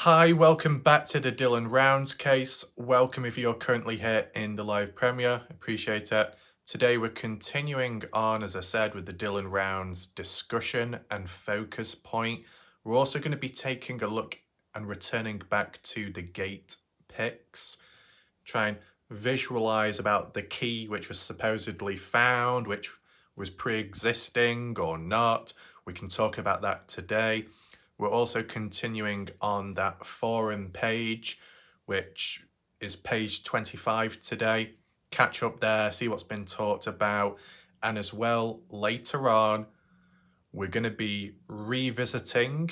Hi, welcome back to the Dylan Rounds case. Welcome if you're currently here in the live premiere. Appreciate it. Today we're continuing on, as I said, with the Dylan Rounds discussion and focus point. We're also going to be taking a look and returning back to the gate picks. Try and visualize about the key which was supposedly found, which was pre-existing or not. We can talk about that today. We're also continuing on that forum page, which is page 25 today. Catch up there, see what's been talked about. And as well, later on, we're going to be revisiting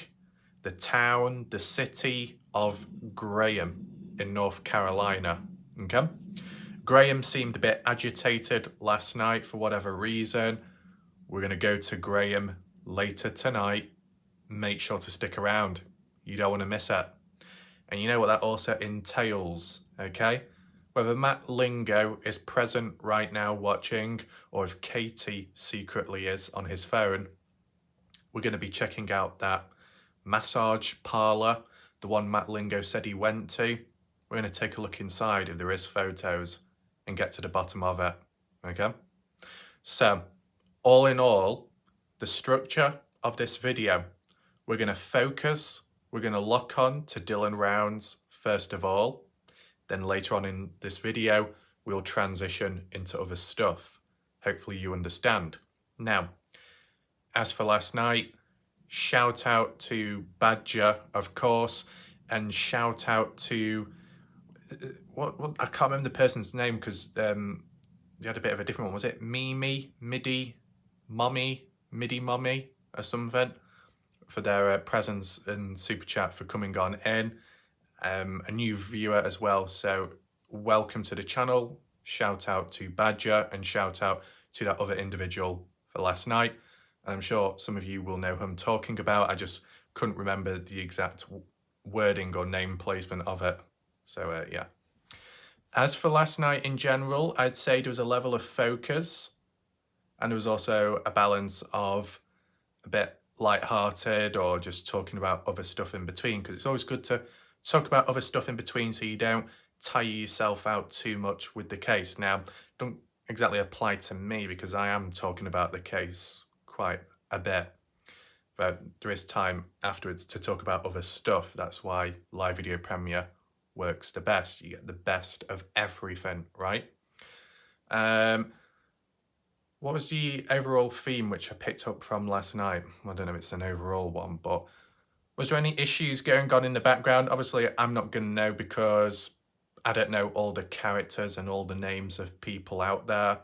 the town, the city of Graham in North Carolina. Okay? Graham seemed a bit agitated last night for whatever reason. We're going to go to Graham later tonight. Make sure to stick around. You don't want to miss it. And you know what that also entails, okay? Whether Matt Lingo is present right now watching, or if Katie secretly is on his phone, we're going to be checking out that massage parlour, the one Matt Lingo said he went to. We're going to take a look inside if there is photos and get to the bottom of it, okay? So, all in all, the structure of this video, we're going to focus, we're going to lock on to Dylan Rounds first of all. Then later on in this video, we'll transition into other stuff. Hopefully you understand. Now, as for last night, shout out to Badger, of course, and shout out to, I can't remember the person's name because they had a bit of a different one. Was it Mimi, Midi, Mommy, Midi Mommy or something? For their presence and super chat for coming on in. A new viewer as well, so welcome to the channel. Shout out to Badger and shout out to that other individual for last night. And I'm sure some of you will know who I'm talking about. I just couldn't remember the exact wording or name placement of it. So yeah. As for last night in general, I'd say there was a level of focus and there was also a balance of a bit light-hearted or just talking about other stuff in between, because it's always good to talk about other stuff in between so you don't tire yourself out too much with the case. Now, don't exactly apply to me because I am talking about the case quite a bit, but there is time afterwards to talk about other stuff. That's why live video premiere works the best. You get the best of everything, right? What was the overall theme which I picked up from last night? I don't know if it's an overall one, but was there any issues going on in the background? Obviously, I'm not going to know because I don't know all the characters and all the names of people out there.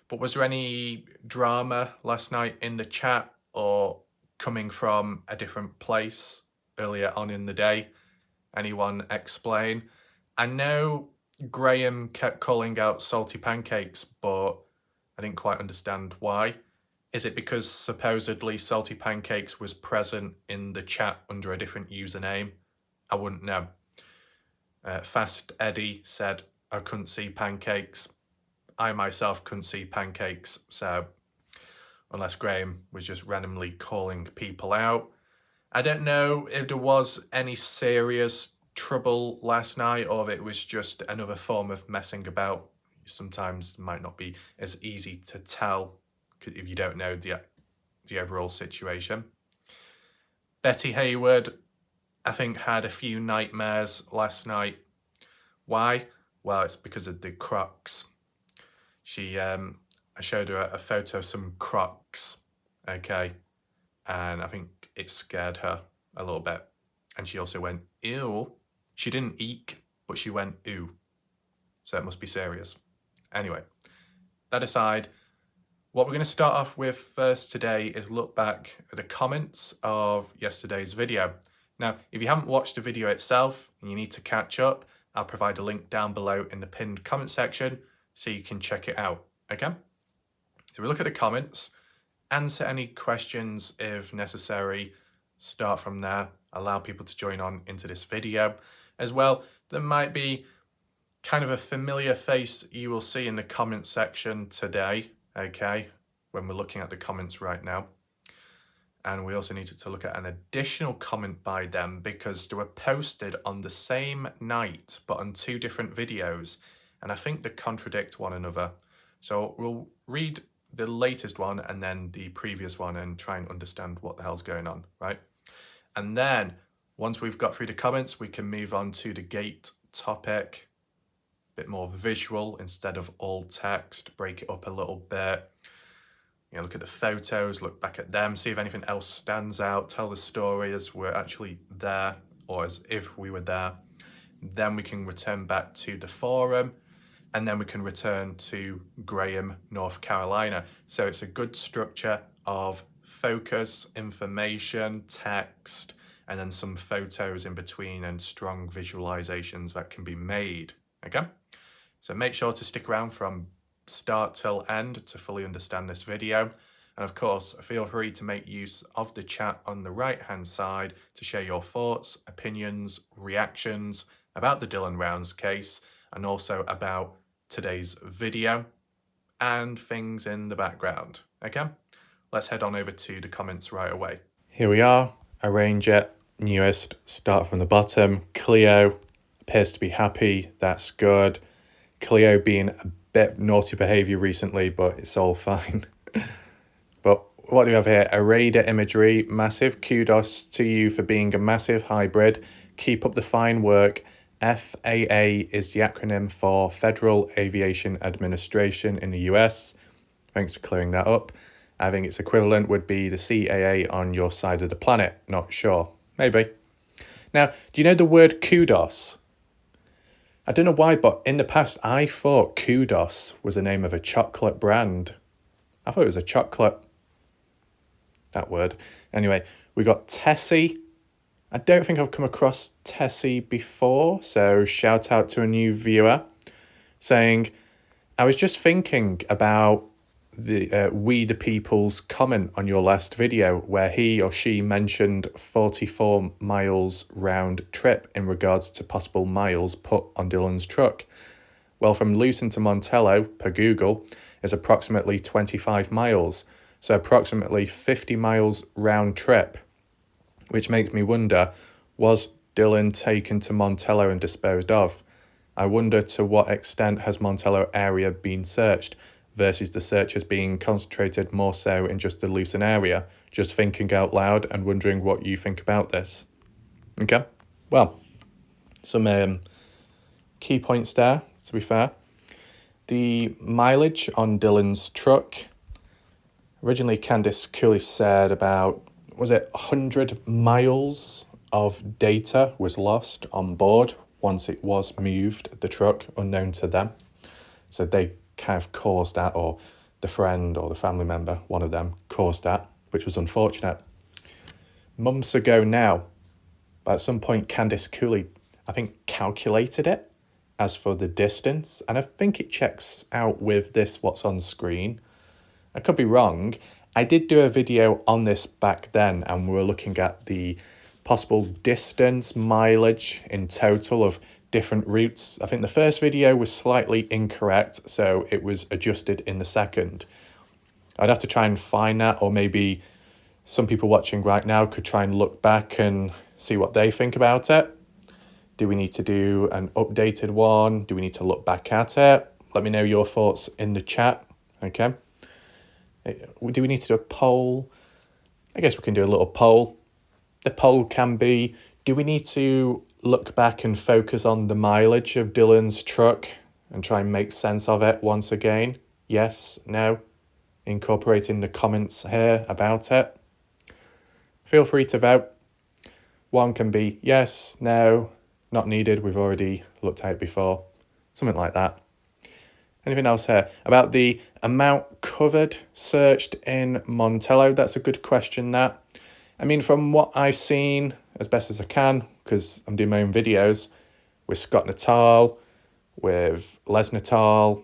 But was there any drama last night in the chat or coming from a different place earlier on in the day? Anyone explain? I know Graham kept calling out salty pancakes, but I didn't quite understand why. Is it because supposedly Salty Pancakes was present in the chat under a different username? I wouldn't know. Fast Eddie said, I couldn't see pancakes. I myself couldn't see pancakes, so unless Graham was just randomly calling people out. I don't know if there was any serious trouble last night or if it was just another form of messing about. Sometimes it might not be as easy to tell if you don't know the overall situation. Bette Hayward, I think, had a few nightmares last night. Why? Well, it's because of the Crocs. I showed her a photo of some Crocs, okay, and I think it scared her a little bit. And she also went, ew. She didn't eek, but she went, ew. So it must be serious. Anyway, that aside, what we're going to start off with first today is look back at the comments of yesterday's video. Now, if you haven't watched the video itself and you need to catch up, I'll provide a link down below in the pinned comment section so you can check it out, okay? So we look at the comments, answer any questions if necessary, start from there, allow people to join on into this video. As well, there might be kind of a familiar face you will see in the comment section today, okay, when we're looking at the comments right now. And we also needed to look at an additional comment by them because they were posted on the same night, but on 2 different videos. And I think they contradict one another. So we'll read the latest one and then the previous one and try and understand what the hell's going on, right? And then once we've got through the comments, we can move on to the gate topic, a bit more visual instead of all text, break it up a little bit. Look at the photos, look back at them, see if anything else stands out, tell the story as we're actually there or as if we were there. Then we can return back to the forum and then we can return to Graham, North Carolina. So it's a good structure of focus, information, text, and then some photos in between and strong visualizations that can be made, okay? So make sure to stick around from start till end to fully understand this video. And of course, feel free to make use of the chat on the right hand side to share your thoughts, opinions, reactions about the Dylan Rounds case and also about today's video and things in the background. Okay, let's head on over to the comments right away. Here we are, arrange it, newest, start from the bottom. Cleo appears to be happy, that's good. Cleo being a bit naughty behavior recently, but it's all fine. But what do we have here? Arraider imagery, massive kudos to you for being a massive hybrid. Keep up the fine work. FAA is the acronym for Federal Aviation Administration in the US. Thanks for clearing that up. I think its equivalent would be the CAA on your side of the planet. Not sure. Maybe. Now, do you know the word kudos? I don't know why, but in the past, I thought Kudos was the name of a chocolate brand. I thought it was a chocolate. That word. Anyway, we got Tessie. I don't think I've come across Tessie before, so shout out to a new viewer saying, I was just thinking about the We the People's comment on your last video where he or she mentioned 44 miles round trip in regards to possible miles put on Dylan's truck. Well, from Lucin to Montello, per Google, is approximately 25 miles, so approximately 50 miles round trip, which makes me wonder, was Dylan taken to Montello and disposed of? I wonder to what extent has Montello area been searched versus the searches being concentrated more so in just the Lucin area. Just thinking out loud and wondering what you think about this. Okay, well, some key points there, to be fair. The mileage on Dylan's truck, originally Candice Cooley said about, was it 100 miles of data was lost on board once it was moved, the truck, unknown to them. So they kind of caused that, or the friend or the family member, one of them, caused that, which was unfortunate. Months ago now, but at some point Candice Cooley, I think, calculated it as for the distance, and I think it checks out with this what's on screen. I could be wrong. I did do a video on this back then, and we were looking at the possible distance, mileage in total of different routes. I think the first video was slightly incorrect, so it was adjusted in the second. I'd have to try and find that, or maybe some people watching right now could try and look back and see what they think about it. Do we need to do an updated one? Do we need to look back at it? Let me know your thoughts in the chat, okay? Do we need to do a poll? I guess we can do a little poll. The poll can be, do we need to look back and focus on the mileage of Dylan's truck and try and make sense of it once again? Yes, no? Incorporating the comments here about it. Feel free to vote. One can be yes, no, not needed, we've already looked at it before. Something like that. Anything else here? About the amount covered, searched in Montello, that's a good question, that. I mean, from what I've seen, as best as I can, because I'm doing my own videos, with Scott Natal, with Les Natal,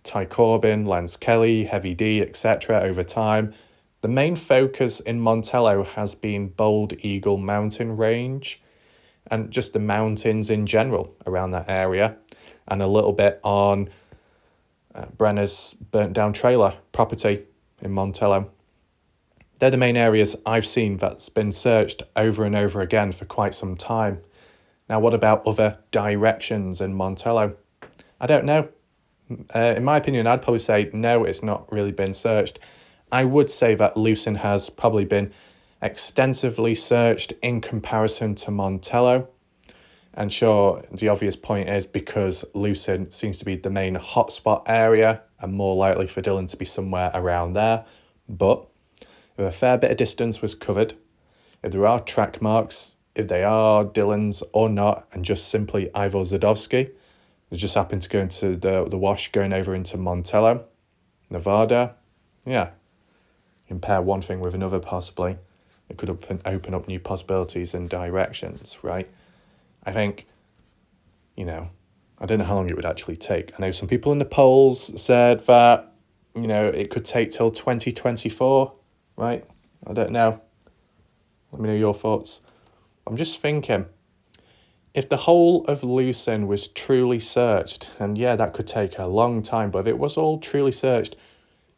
Ty Corbin, Lance Kelly, Heavy D, etc. over time, the main focus in Montello has been Bald Eagle Mountain Range and just the mountains in general around that area, and a little bit on Brenner's burnt down trailer property in Montello. They're the main areas I've seen that's been searched over and over again for quite some time. Now, what about other directions in Montello? I don't know. In my opinion, I'd probably say no, it's not really been searched. I would say that lucin has probably been extensively searched in comparison to Montello. And sure, the obvious point is because lucin seems to be the main hotspot area and more likely for Dylan to be somewhere around there. But if a fair bit of distance was covered, if there are track marks, if they are Dylan's or not, and just simply Ivor Zadowski, they just happened to go into the wash going over into Montello, Nevada, yeah. Compare one thing with another possibly. It could open up new possibilities and directions, right? I think, I don't know how long it would actually take. I know some people in the polls said that, it could take till 2024, right? I don't know. Let me know your thoughts. I'm just thinking, if the whole of lucin was truly searched, and yeah, that could take a long time, but if it was all truly searched,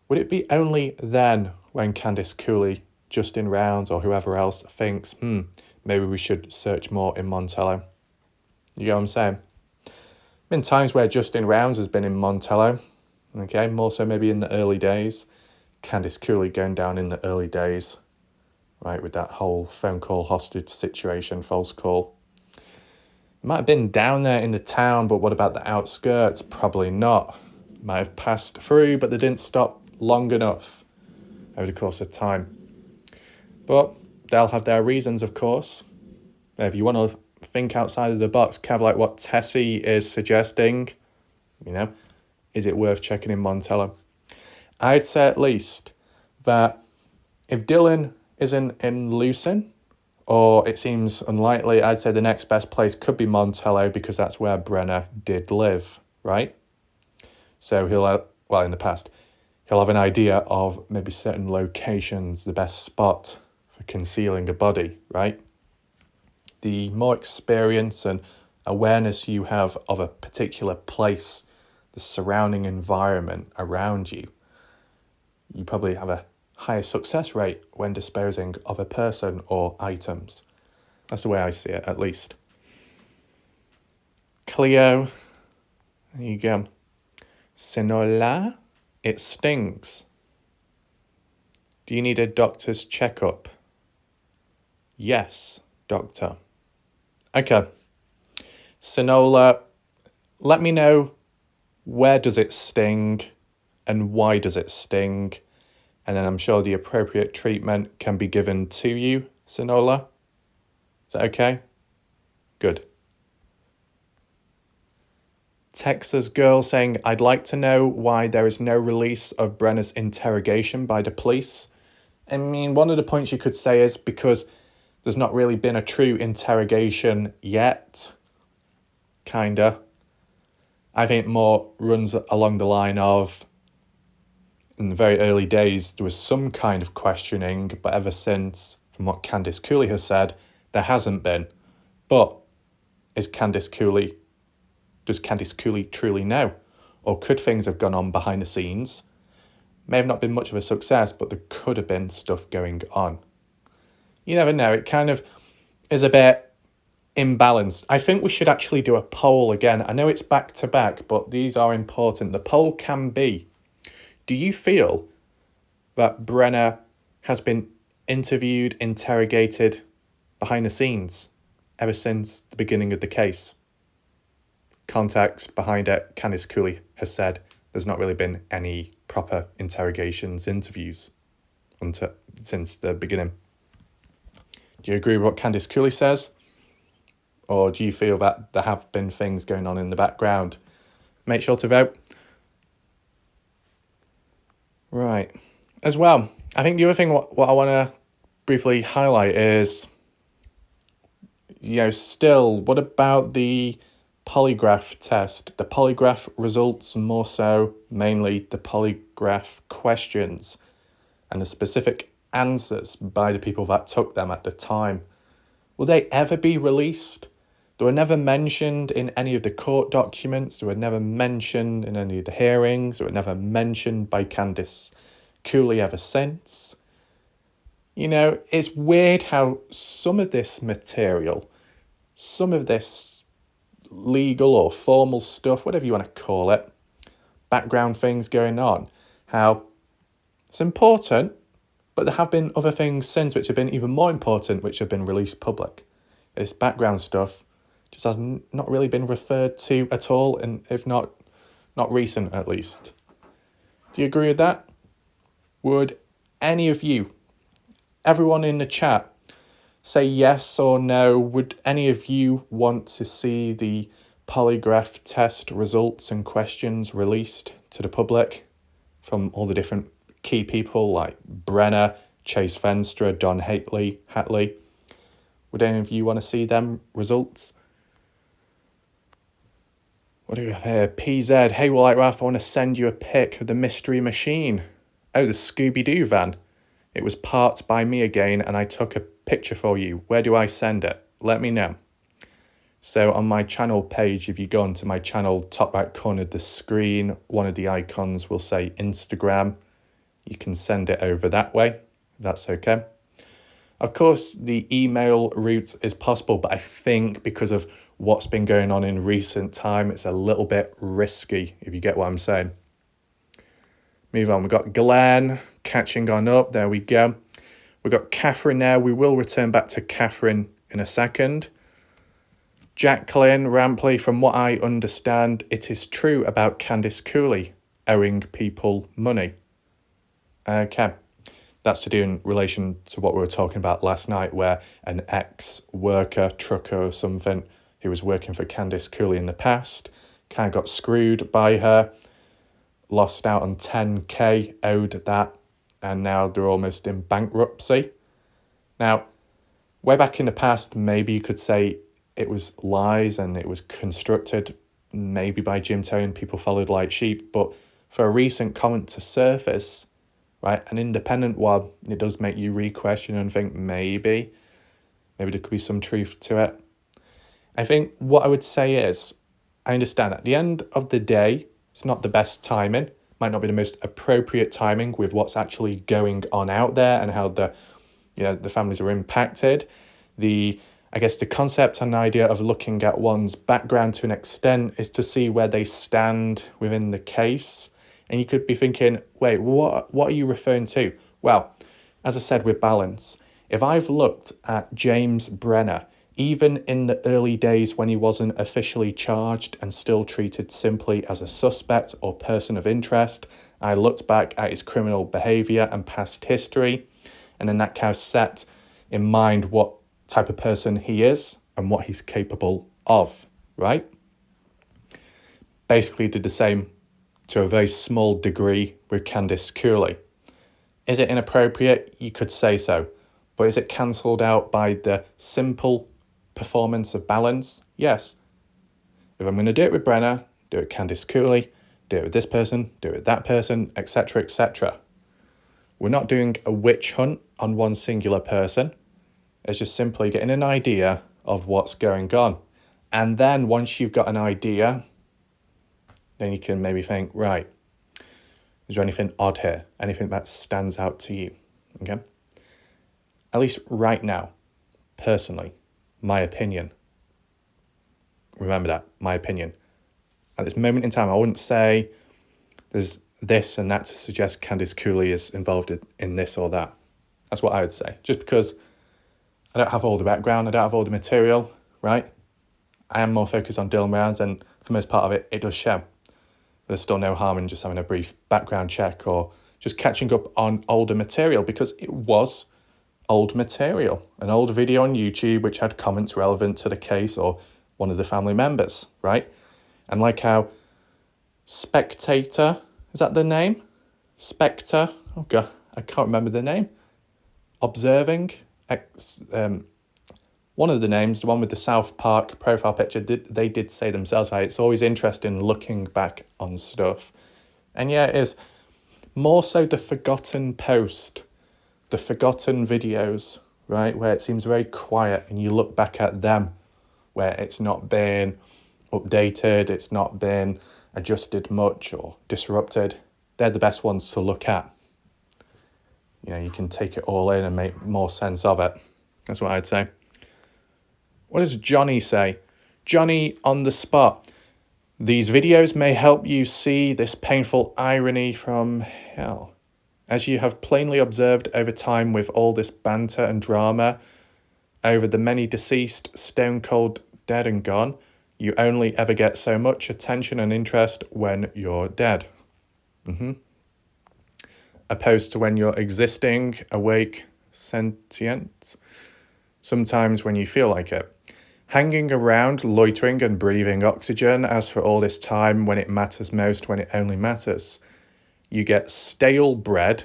would it be only then when Candice Cooley, Justin Rounds, or whoever else thinks, maybe we should search more in Montello? You get what I'm saying? Been times where Justin Rounds has been in Montello, okay, more so maybe in the early days. Candice Cooley going down in the early days, right, with that whole phone call hostage situation, false call. Might have been down there in the town, but what about the outskirts? Probably not. Might have passed through, but they didn't stop long enough over the course of time. But they'll have their reasons, of course. If you want to think outside of the box, kind of like what Tessie is suggesting, is it worth checking in Montello? I'd say at least that if Dylan isn't in lucin, or it seems unlikely, I'd say the next best place could be Montello because that's where Brenner did live, right? So in the past, he'll have an idea of maybe certain locations, the best spot for concealing a body, right? The more experience and awareness you have of a particular place, the surrounding environment around you, you probably have a higher success rate when disposing of a person or items. That's the way I see it, at least. Cleo, there you go. Sinola, it stings. Do you need a doctor's checkup? Yes, doctor. Okay. Sinola, let me know where does it sting and why does it sting? And then I'm sure the appropriate treatment can be given to you, Sinola. Is that okay? Good. Texas girl saying, I'd like to know why there is no release of Brenner's interrogation by the police. I mean, one of the points you could say is because there's not really been a true interrogation yet. Kinda. I think more runs along the line of, in the very early days, there was some kind of questioning, but ever since, from what Candice Cooley has said, there hasn't been. But does Candice Cooley truly know? Or could things have gone on behind the scenes? May have not been much of a success, but there could have been stuff going on. You never know. It kind of is a bit imbalanced. I think we should actually do a poll again. I know it's back to back, but these are important. The poll can be, do you feel that Brenner has been interviewed, interrogated behind the scenes ever since the beginning of the case? Context behind it, Candice Cooley has said there's not really been any proper interrogations, interviews since the beginning. Do you agree with what Candice Cooley says? Or do you feel that there have been things going on in the background? Make sure to vote. Right. As well, I think the other thing what I want to briefly highlight is, still, what about the polygraph test? The polygraph results, more so, mainly the polygraph questions and the specific answers by the people that took them at the time. Will they ever be released? They were never mentioned in any of the court documents. They were never mentioned in any of the hearings. They were never mentioned by Candice Cooley ever since. It's weird how some of this material, some of this legal or formal stuff, whatever you want to call it, background things going on, how it's important, but there have been other things since which have been even more important, which have been released public. This background stuff just has not really been referred to at all, and if not recent at least. Do you agree with that? Would any of you, everyone in the chat, say yes or no? Would any of you want to see the polygraph test results and questions released to the public from all the different key people like Brenner, Chase Venstra, Don Hatley? Would any of you want to see them results? What do we have here? PZ, hey, well, like Ralph, I want to send you a pic of the mystery machine. Oh, the Scooby-Doo van. It was parked by me again and I took a picture for you. Where do I send it? Let me know. So on my channel page, if you go onto my channel, top right corner of the screen, one of the icons will say Instagram. You can send it over that way, if that's okay. Of course, the email route is possible, but I think because of what's been going on in recent time, it's a little bit risky, if you get what I'm saying. Move on. We've got Glenn catching on up. There we go. We've got Catherine there. We will return back to Catherine in a second. Jacqueline Rampley, from what I understand, it is true about Candice Cooley owing people money. Okay. That's to do in relation to what we were talking about last night, where an ex-worker, trucker or something, who was working for Candice Cooley in the past, kind of got screwed by her, lost out on 10k, owed that, and now they're almost in bankruptcy. Now, way back in the past, maybe you could say it was lies and it was constructed, maybe by Jim Tone, people followed like sheep, but for a recent comment to surface, right, an independent one, it does make you re-question and think maybe there could be some truth to it. I think what I would say is, I understand at the end of the day, it's not the best timing, might not be the most appropriate timing with what's actually going on out there and how the families are impacted. I guess the concept and idea of looking at one's background to an extent is to see where they stand within the case. And you could be thinking, wait, what are you referring to? Well, as I said with balance, if I've looked at James Brenner, even in the early days when he wasn't officially charged and still treated simply as a suspect or person of interest, I looked back at his criminal behaviour and past history, and then that kind of set in mind what type of person he is and what he's capable of, right? Basically did the same to a very small degree with Candice Cooley. Is it inappropriate? You could say so. But is it cancelled out by the simple performance of balance? Yes. If I'm going to do it with Brenner, do it with Candice Cooley, do it with this person, do it with that person, etc., etc. We're not doing a witch hunt on one singular person. It's just simply getting an idea of what's going on. And then once you've got an idea, then you can maybe think, right, is there anything odd here? Anything that stands out to you? Okay? At least right now, personally, my opinion. Remember that, my opinion. At this moment in time, I wouldn't say there's this and that to suggest Candice Cooley is involved in this or that. That's what I would say. Just because I don't have all the background, I don't have all the material, right? I am more focused on Dylan Rounds, and for the most part of it, it does show. There's still no harm in just having a brief background check or just catching up on older material, because it was old material. An old video on YouTube which had comments relevant to the case or one of the family members, right? And like how Spectator, is that the name? Spectre, oh God, I can't remember the name. Observing, one of the names, the one with the South Park profile picture, they did say themselves, right? It's always interesting looking back on stuff. And yeah, it is more so the forgotten post, the forgotten videos, right? Where it seems very quiet and you look back at them, where it's not been updated, it's not been adjusted much or disrupted. They're the best ones to look at. you can take it all in and make more sense of it. That's what I'd say. What does Johnny say? Johnny on the spot. These videos may help you see this painful irony from hell. As you have plainly observed over time with all this banter and drama over the many deceased, stone cold, dead and gone, you only ever get so much attention and interest when you're dead. Opposed to when you're existing, awake, sentient, sometimes when you feel like it. Hanging around, loitering and breathing oxygen, as for all this time when it matters most, when it only matters. You get stale bread,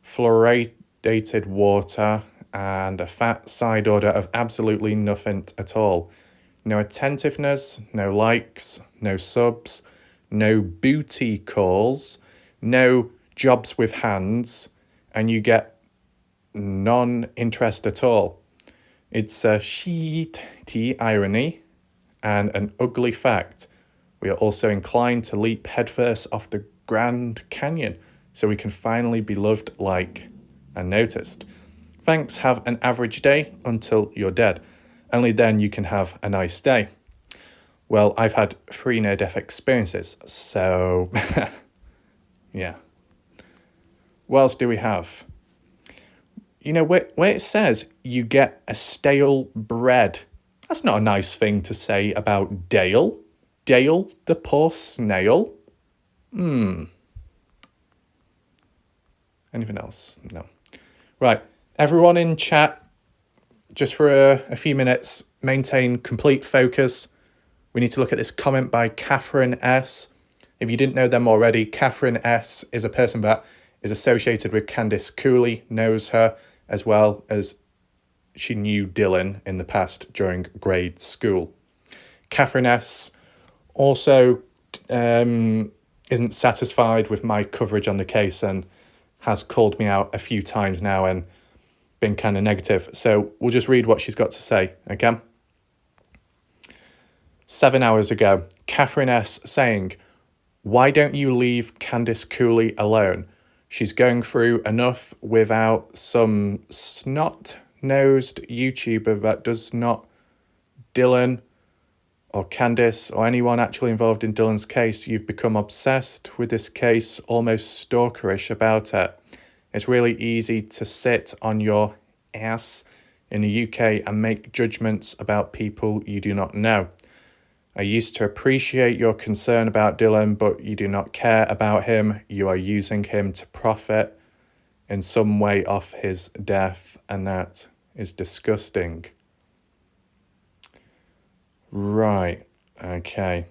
fluoridated water, and a fat side order of absolutely nothing at all. No attentiveness, no likes, no subs, no booty calls, no jobs with hands, and you get non-interest at all. It's a shitty irony and an ugly fact. We are also inclined to leap headfirst off the Grand Canyon so we can finally be loved, like, and noticed. Thanks, have an average day until you're dead. Only then you can have a nice day. Well, I've had 3 near-death experiences, so yeah. What else do we have? Where it says you get a stale bread, that's not a nice thing to say about Dale. Dale, the poor snail. Anything else? No. Right. Everyone in chat, just for a few minutes, maintain complete focus. We need to look at this comment by Catherine S. If you didn't know them already, Catherine S. is a person that is associated with Candice Cooley, knows her, as well as she knew Dylan in the past during grade school. Catherine S. also isn't satisfied with my coverage on the case and has called me out a few times now and been kind of negative. So we'll just read what she's got to say, okay? 7 hours ago, Catherine S. saying, "Why don't you leave Candice Cooley alone? She's going through enough without some snot-nosed YouTuber that does not Dylan or Candice or anyone actually involved in Dylan's case. You've become obsessed with this case, almost stalkerish about it. It's really easy to sit on your ass in the UK and make judgments about people you do not know. I used to appreciate your concern about Dylan, but you do not care about him. You are using him to profit in some way off his death, and that is disgusting." Right, okay.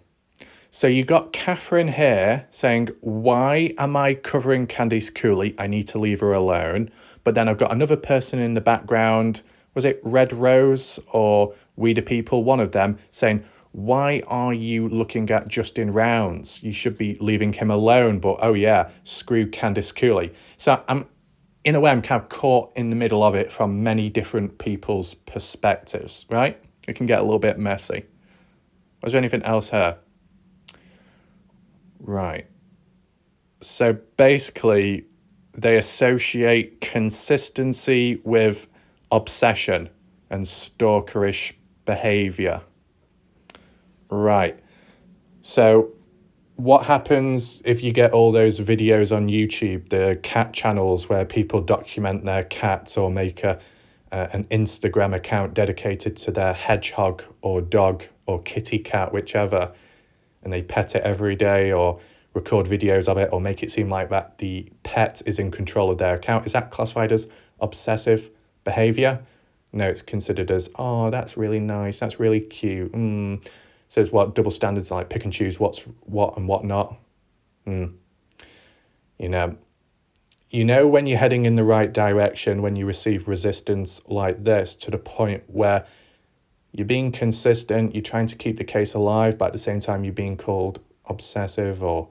So you got Catherine here saying, "Why am I covering Candice Cooley? I need to leave her alone." But then I've got another person in the background, was it Red Rose or We the People, one of them, saying, "Why are you looking at Justin Rounds? You should be leaving him alone, but oh yeah, screw Candice Cooley." So in a way, I'm kind of caught in the middle of it from many different people's perspectives, right? It can get a little bit messy. Was there anything else here? Right. So basically, they associate consistency with obsession and stalkerish behavior. Right. So what happens if you get all those videos on YouTube, the cat channels where people document their cats or make an Instagram account dedicated to their hedgehog or dog or kitty cat, whichever, and they pet it every day or record videos of it or make it seem like that the pet is in control of their account? Is that classified as obsessive behavior? No, it's considered as, oh, that's really nice, that's really cute. So it's what double standards, like pick and choose what's what and what not. You know when you're heading in the right direction when you receive resistance like this, to the point where you're being consistent, you're trying to keep the case alive, but at the same time you're being called obsessive, or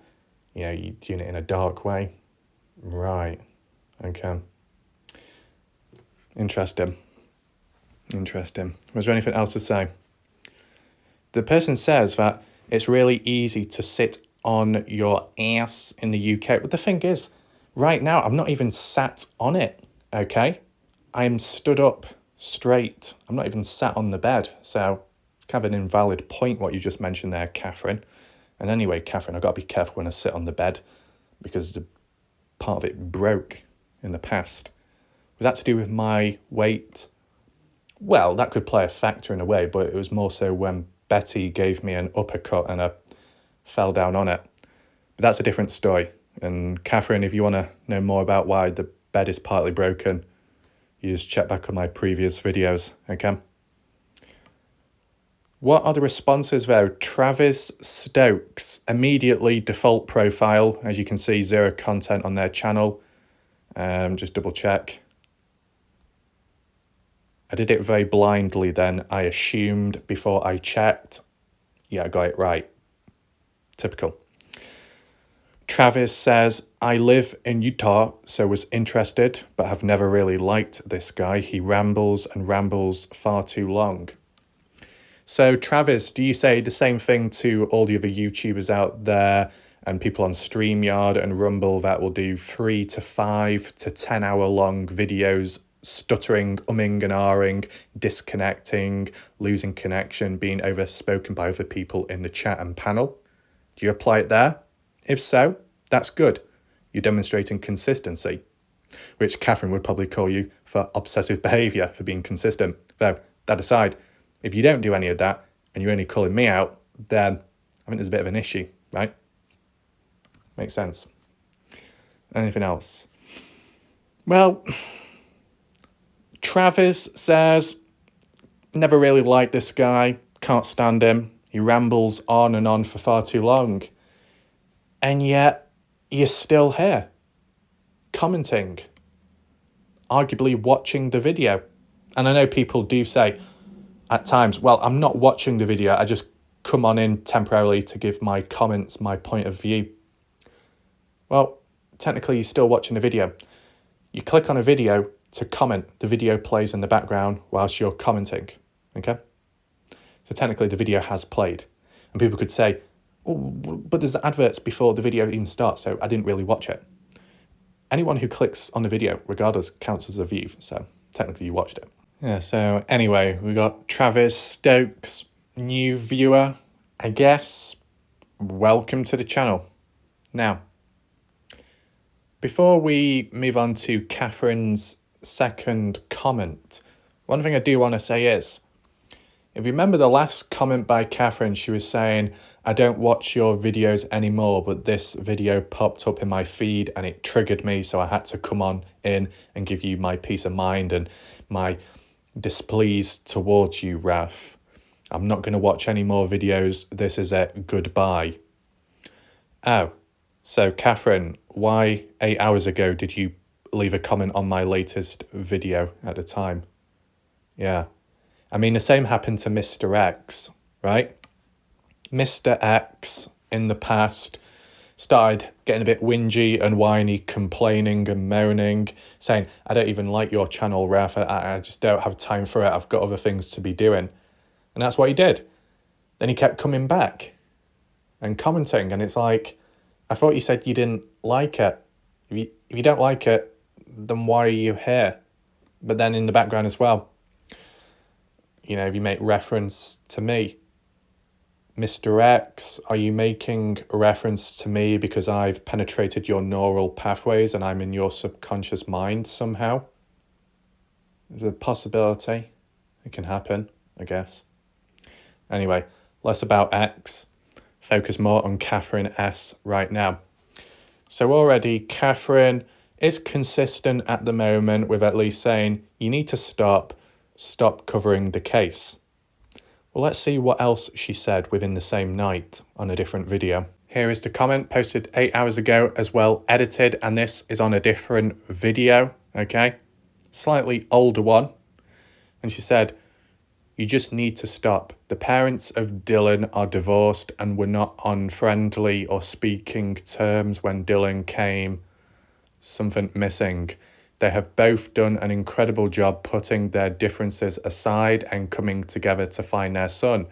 you're doing it in a dark way. Right. Okay. Interesting. Was there anything else to say? The person says that it's really easy to sit on your ass in the UK. But the thing is, right now, I'm not even sat on it, okay? I am stood up straight. I'm not even sat on the bed. So it's kind of an invalid point what you just mentioned there, Catherine. And anyway, Catherine, I've got to be careful when I sit on the bed because the part of it broke in the past. Was that to do with my weight? Well, that could play a factor in a way, but it was more so when Bette gave me an uppercut and I fell down on it. But that's a different story. And Catherine, if you want to know more about why the bed is partly broken, you just check back on my previous videos, okay? What are the responses though? Travis Stokes, immediately default profile. As you can see, 0 content on their channel. Just double check. I did it very blindly then. I assumed before I checked. Yeah, I got it right. Typical. Travis says, I live in Utah, so was interested, but have never really liked this guy. He rambles and rambles far too long. So Travis, do you say the same thing to all the other YouTubers out there and people on StreamYard and Rumble that will do 3 to 5 to 10 hour long videos, stuttering, umming and ahhing, disconnecting, losing connection, being overspoken by other people in the chat and panel? Do you apply it there? If so, that's good. You're demonstrating consistency, which Catherine would probably call you for obsessive behaviour for being consistent. Though, that aside, if you don't do any of that and you're only calling me out, then I think there's a bit of an issue, right? Makes sense. Anything else? Well, Travis says, never really liked this guy, can't stand him. He rambles on and on for far too long. And yet, you're still here, commenting, arguably watching the video. And I know people do say at times, well, I'm not watching the video, I just come on in temporarily to give my comments, my point of view. Well, technically you're still watching the video. You click on a video to comment, the video plays in the background whilst you're commenting, okay? So technically the video has played. And people could say, oh, but there's adverts before the video even starts, so I didn't really watch it. Anyone who clicks on the video, regardless, counts as a view, so technically you watched it. Yeah, so anyway, we got Travis Stokes, new viewer, I guess. Welcome to the channel. Now, before we move on to Catherine's second comment, one thing I do want to say is, if you remember the last comment by Catherine, she was saying, I don't watch your videos anymore, but this video popped up in my feed and it triggered me, so I had to come on in and give you my peace of mind and my displeased towards you, Raf. I'm not going to watch any more videos. This is it. Goodbye. Oh, so Catherine, why 8 hours ago did you leave a comment on my latest video at the time? Yeah. I mean, the same happened to Mr. X, right? Mr. X in the past started getting a bit whingy and whiny, complaining and moaning, saying, I don't even like your channel, Raf. I just don't have time for it. I've got other things to be doing. And that's what he did. Then he kept coming back and commenting. And it's like, I thought you said you didn't like it. If you don't like it, then why are you here? But then in the background as well, you know, if you make reference to me, Mr. X, are you making a reference to me because I've penetrated your neural pathways and I'm in your subconscious mind somehow? There's a possibility. It can happen, I guess. Anyway, less about X. Focus more on Catherine S right now. So already Catherine is consistent at the moment with at least saying, you need to stop covering the case. Well, let's see what else she said within the same night on a different video. Here is the comment posted 8 hours ago as well, edited, and this is on a different video, okay? Slightly older one. And she said, you just need to stop. The parents of Dylan are divorced and were not on friendly or speaking terms when Dylan came. Something missing. They have both done an incredible job putting their differences aside and coming together to find their son.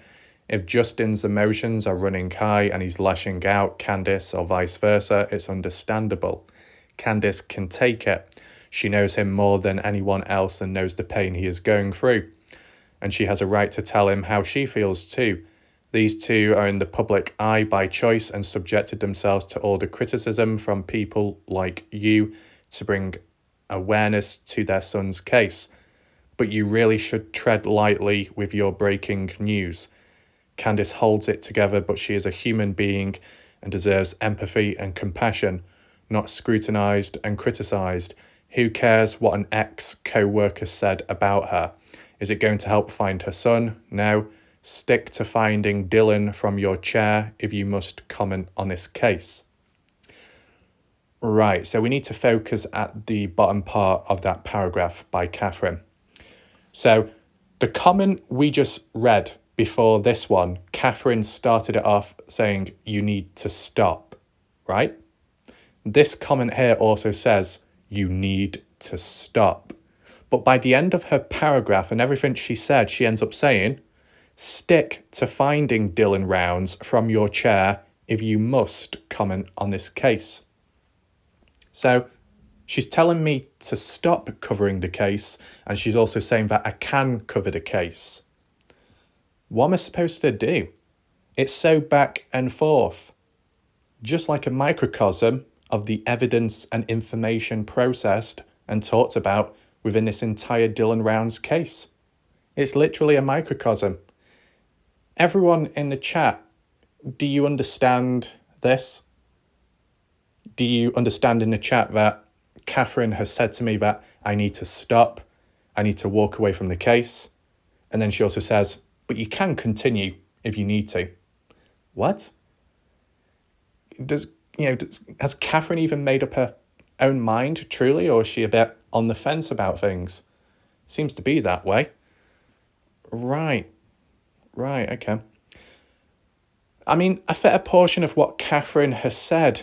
If Justin's emotions are running high and he's lashing out, Candice, or vice versa, it's understandable. Candice can take it. She knows him more than anyone else and knows the pain he is going through. And she has a right to tell him how she feels too. These two are in the public eye by choice and subjected themselves to all the criticism from people like you to bring awareness to their son's case. But you really should tread lightly with your breaking news. Candice holds it together, but she is a human being and deserves empathy and compassion, not scrutinised and criticised. Who cares what an ex-co-worker said about her? Is it going to help find her son? No. Stick to finding Dylan from your chair if you must comment on this case. Right, so we need to focus at the bottom part of that paragraph by Catherine. So the comment we just read before this one, Catherine started it off saying, you need to stop, right? This comment here also says, you need to stop. But by the end of her paragraph and everything she said, she ends up saying, stick to finding Dylan Rounds from your chair if you must comment on this case. So she's telling me to stop covering the case, and she's also saying that I can cover the case. What am I supposed to do? It's so back and forth. Just like a microcosm of the evidence and information processed and talked about within this entire Dylan Rounds case. It's literally a microcosm. Everyone in the chat, do you understand this? Do you understand in the chat that Catherine has said to me that I need to stop, I need to walk away from the case, and then she also says, but you can continue if you need to. What? Has Catherine even made up her own mind truly, or is she a bit on the fence about things? Seems to be that way. Right, okay. I mean, a fair portion of what Catherine has said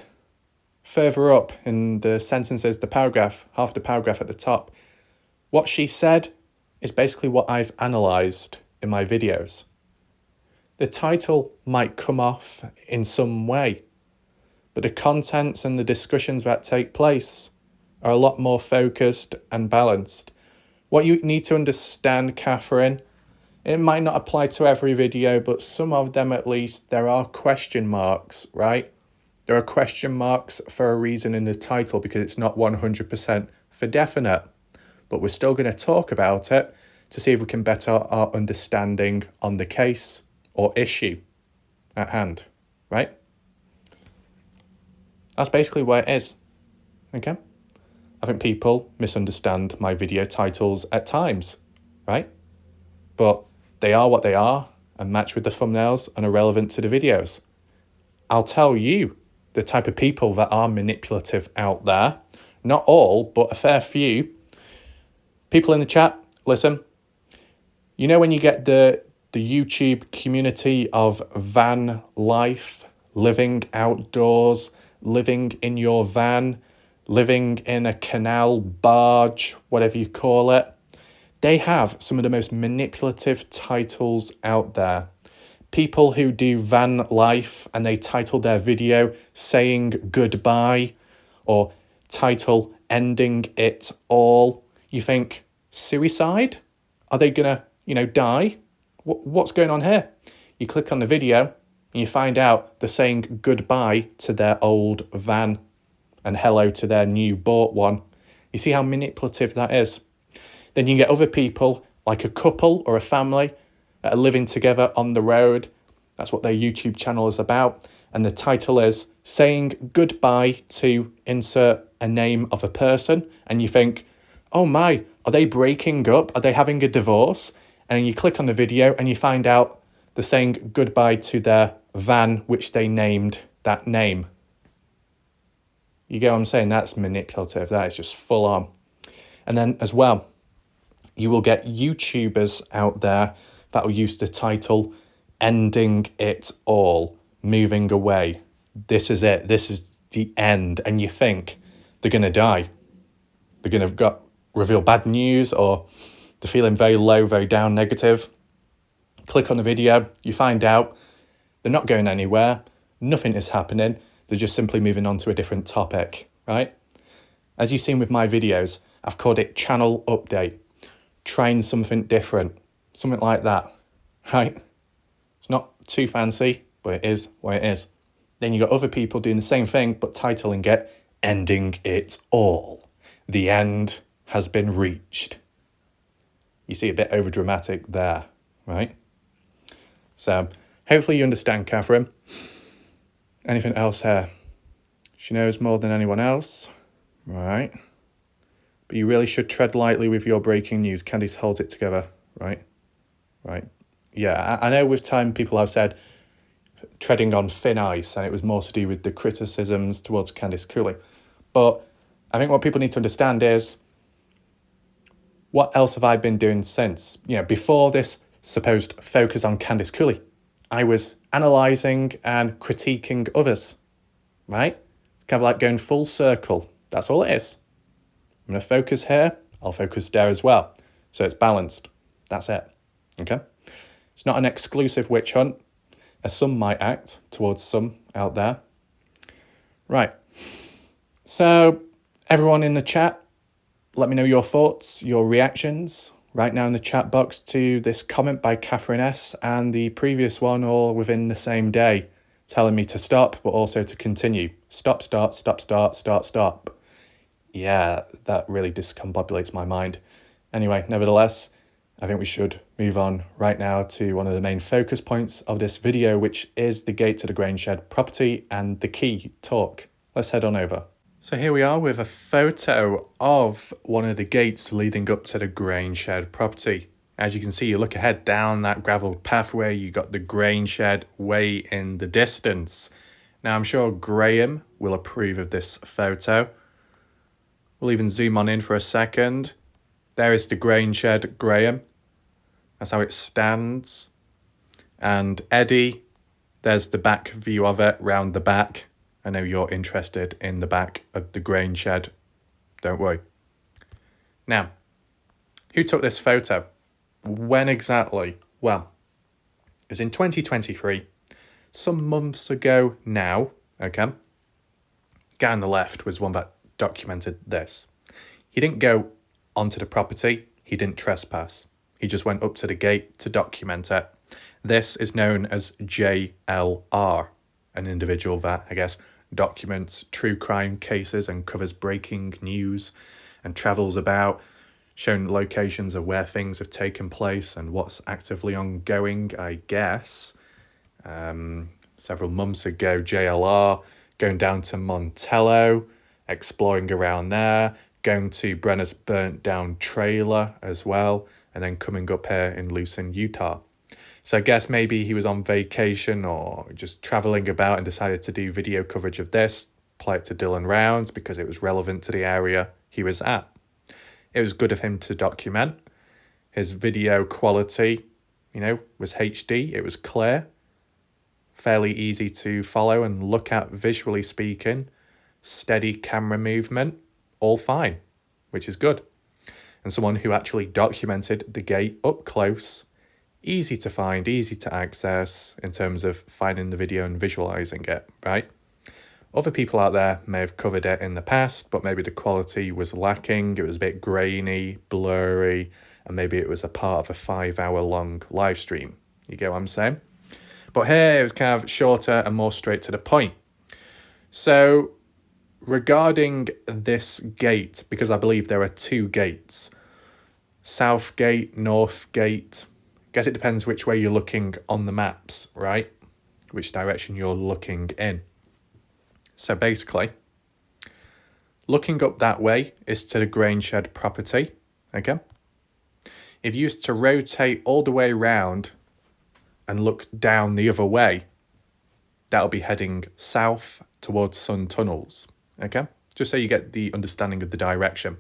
further up in the sentences, the paragraph, half the paragraph at the top, what she said is basically what I've analysed in my videos. The title might come off in some way, but the contents and the discussions that take place are a lot more focused and balanced. What you need to understand, Catherine, it might not apply to every video, but some of them at least, there are question marks, right? There are question marks for a reason in the title because it's not 100% for definite. But we're still going to talk about it to see if we can better our understanding on the case or issue at hand, right? That's basically where it is, okay? I think people misunderstand my video titles at times, right? But they are what they are and match with the thumbnails and are relevant to the videos. I'll tell you the type of people that are manipulative out there. Not all, but a fair few. People in the chat, listen. You know when you get the YouTube community of van life, living outdoors, living in your van, living in a canal, barge, whatever you call it. They have some of the most manipulative titles out there. People who do van life and they title their video saying goodbye or title ending it all. You think, suicide? Are they gonna, die? What's going on here? You click on the video and you find out they're saying goodbye to their old van and hello to their new bought one. You see how manipulative that is? Then you get other people, like a couple or a family, that are living together on the road. That's what their YouTube channel is about. And the title is saying goodbye to insert a name of a person. And you think, oh my, are they breaking up? Are they having a divorce? And you click on the video and you find out they're saying goodbye to their van, which they named that name. You get what I'm saying? That's manipulative. That is just full on. And then as well, you will get YouTubers out there that will use the title ending it all, moving away. This is it. This is the end. And you think they're going to die. They're going to reveal bad news or they're feeling very low, very down, negative. Click on the video. You find out they're not going anywhere. Nothing is happening. They're just simply moving on to a different topic, right? As you've seen with my videos, I've called it channel update, trying something different, something like that, right? It's not too fancy, but it is what it is. Then you got other people doing the same thing, but titling it, ending it all. The end has been reached. You see a bit overdramatic there, right? So hopefully you understand Catherine. Anything else here? She knows more than anyone else, right? But you really should tread lightly with your breaking news. Candice holds it together, right? Right. Yeah, I know with time people have said treading on thin ice, and it was more to do with the criticisms towards Candice Cooley. But I think what people need to understand is, what else have I been doing since? Before this supposed focus on Candice Cooley, I was analysing and critiquing others, right? It's kind of like going full circle. That's all it is. I'm going to focus here, I'll focus there as well. So it's balanced. That's it, okay? It's not an exclusive witch hunt, as some might act towards some out there. Right. So everyone in the chat, let me know your thoughts, your reactions right now in the chat box to this comment by Catherine S. and the previous one, all within the same day, telling me to stop, but also to continue. Stop, start, stop, start, start, stop. Yeah, that really discombobulates my mind. Anyway, nevertheless, I think we should move on right now to one of the main focus points of this video, which is the gate to the grain shed property and the key talk. Let's head on over. So here we are with a photo of one of the gates leading up to the grain shed property. As you can see, you look ahead down that gravel pathway, you got the grain shed way in the distance. Now I'm sure Graham will approve of this photo. We'll even zoom on in for a second. There is the grain shed, Graham. That's how it stands. And Eddie, there's the back view of it, round the back. I know you're interested in the back of the grain shed. Don't worry. Now, who took this photo? When exactly? Well, it was in 2023. Some months ago now, okay? Guy on the left was one that documented this. He didn't go onto the property. He didn't trespass. He just went up to the gate to document it. This is known as JLR, an individual that, I guess, documents true crime cases and covers breaking news and travels about, showing locations of where things have taken place and what's actively ongoing, I guess. Several months ago, JLR going down to Montello, exploring around there, going to Brenner's burnt down trailer as well, and then coming up here in Lucin, Utah. So I guess maybe he was on vacation or just traveling about and decided to do video coverage of this, play it to Dylan Rounds because it was relevant to the area he was at. It was good of him to document. His video quality, was HD. It was clear, fairly easy to follow and look at visually speaking. Steady camera movement, all fine, which is good. And someone who actually documented the gate up close, easy to find, easy to access in terms of finding the video and visualizing it, right? Other people out there may have covered it in the past, but maybe the quality was lacking. It was a bit grainy, blurry, and maybe it was a part of a 5-hour-long live stream. You get what I'm saying? But here it was kind of shorter and more straight to the point. So regarding this gate, because I believe there are two gates, South Gate, North Gate, I guess it depends which way you're looking on the maps, right? Which direction you're looking in. So basically, looking up that way is to the grain shed property, okay? If you used to rotate all the way around and look down the other way, that'll be heading south towards Sun Tunnels, okay? Just so you get the understanding of the direction.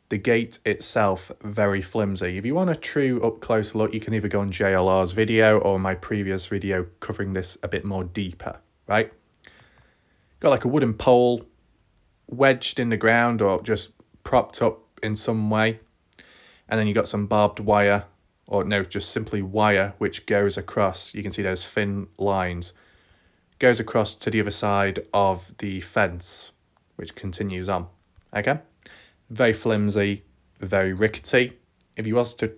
The gate itself, very flimsy. If you want a true up-close look, you can either go on JLR's video or my previous video covering this a bit more deeper, right? Got like a wooden pole wedged in the ground or just propped up in some way. And then you got some barbed wire, or no, just simply wire, which goes across. You can see those thin lines. Goes across to the other side of the fence. which continues on. Okay? Very flimsy, very rickety. If you was to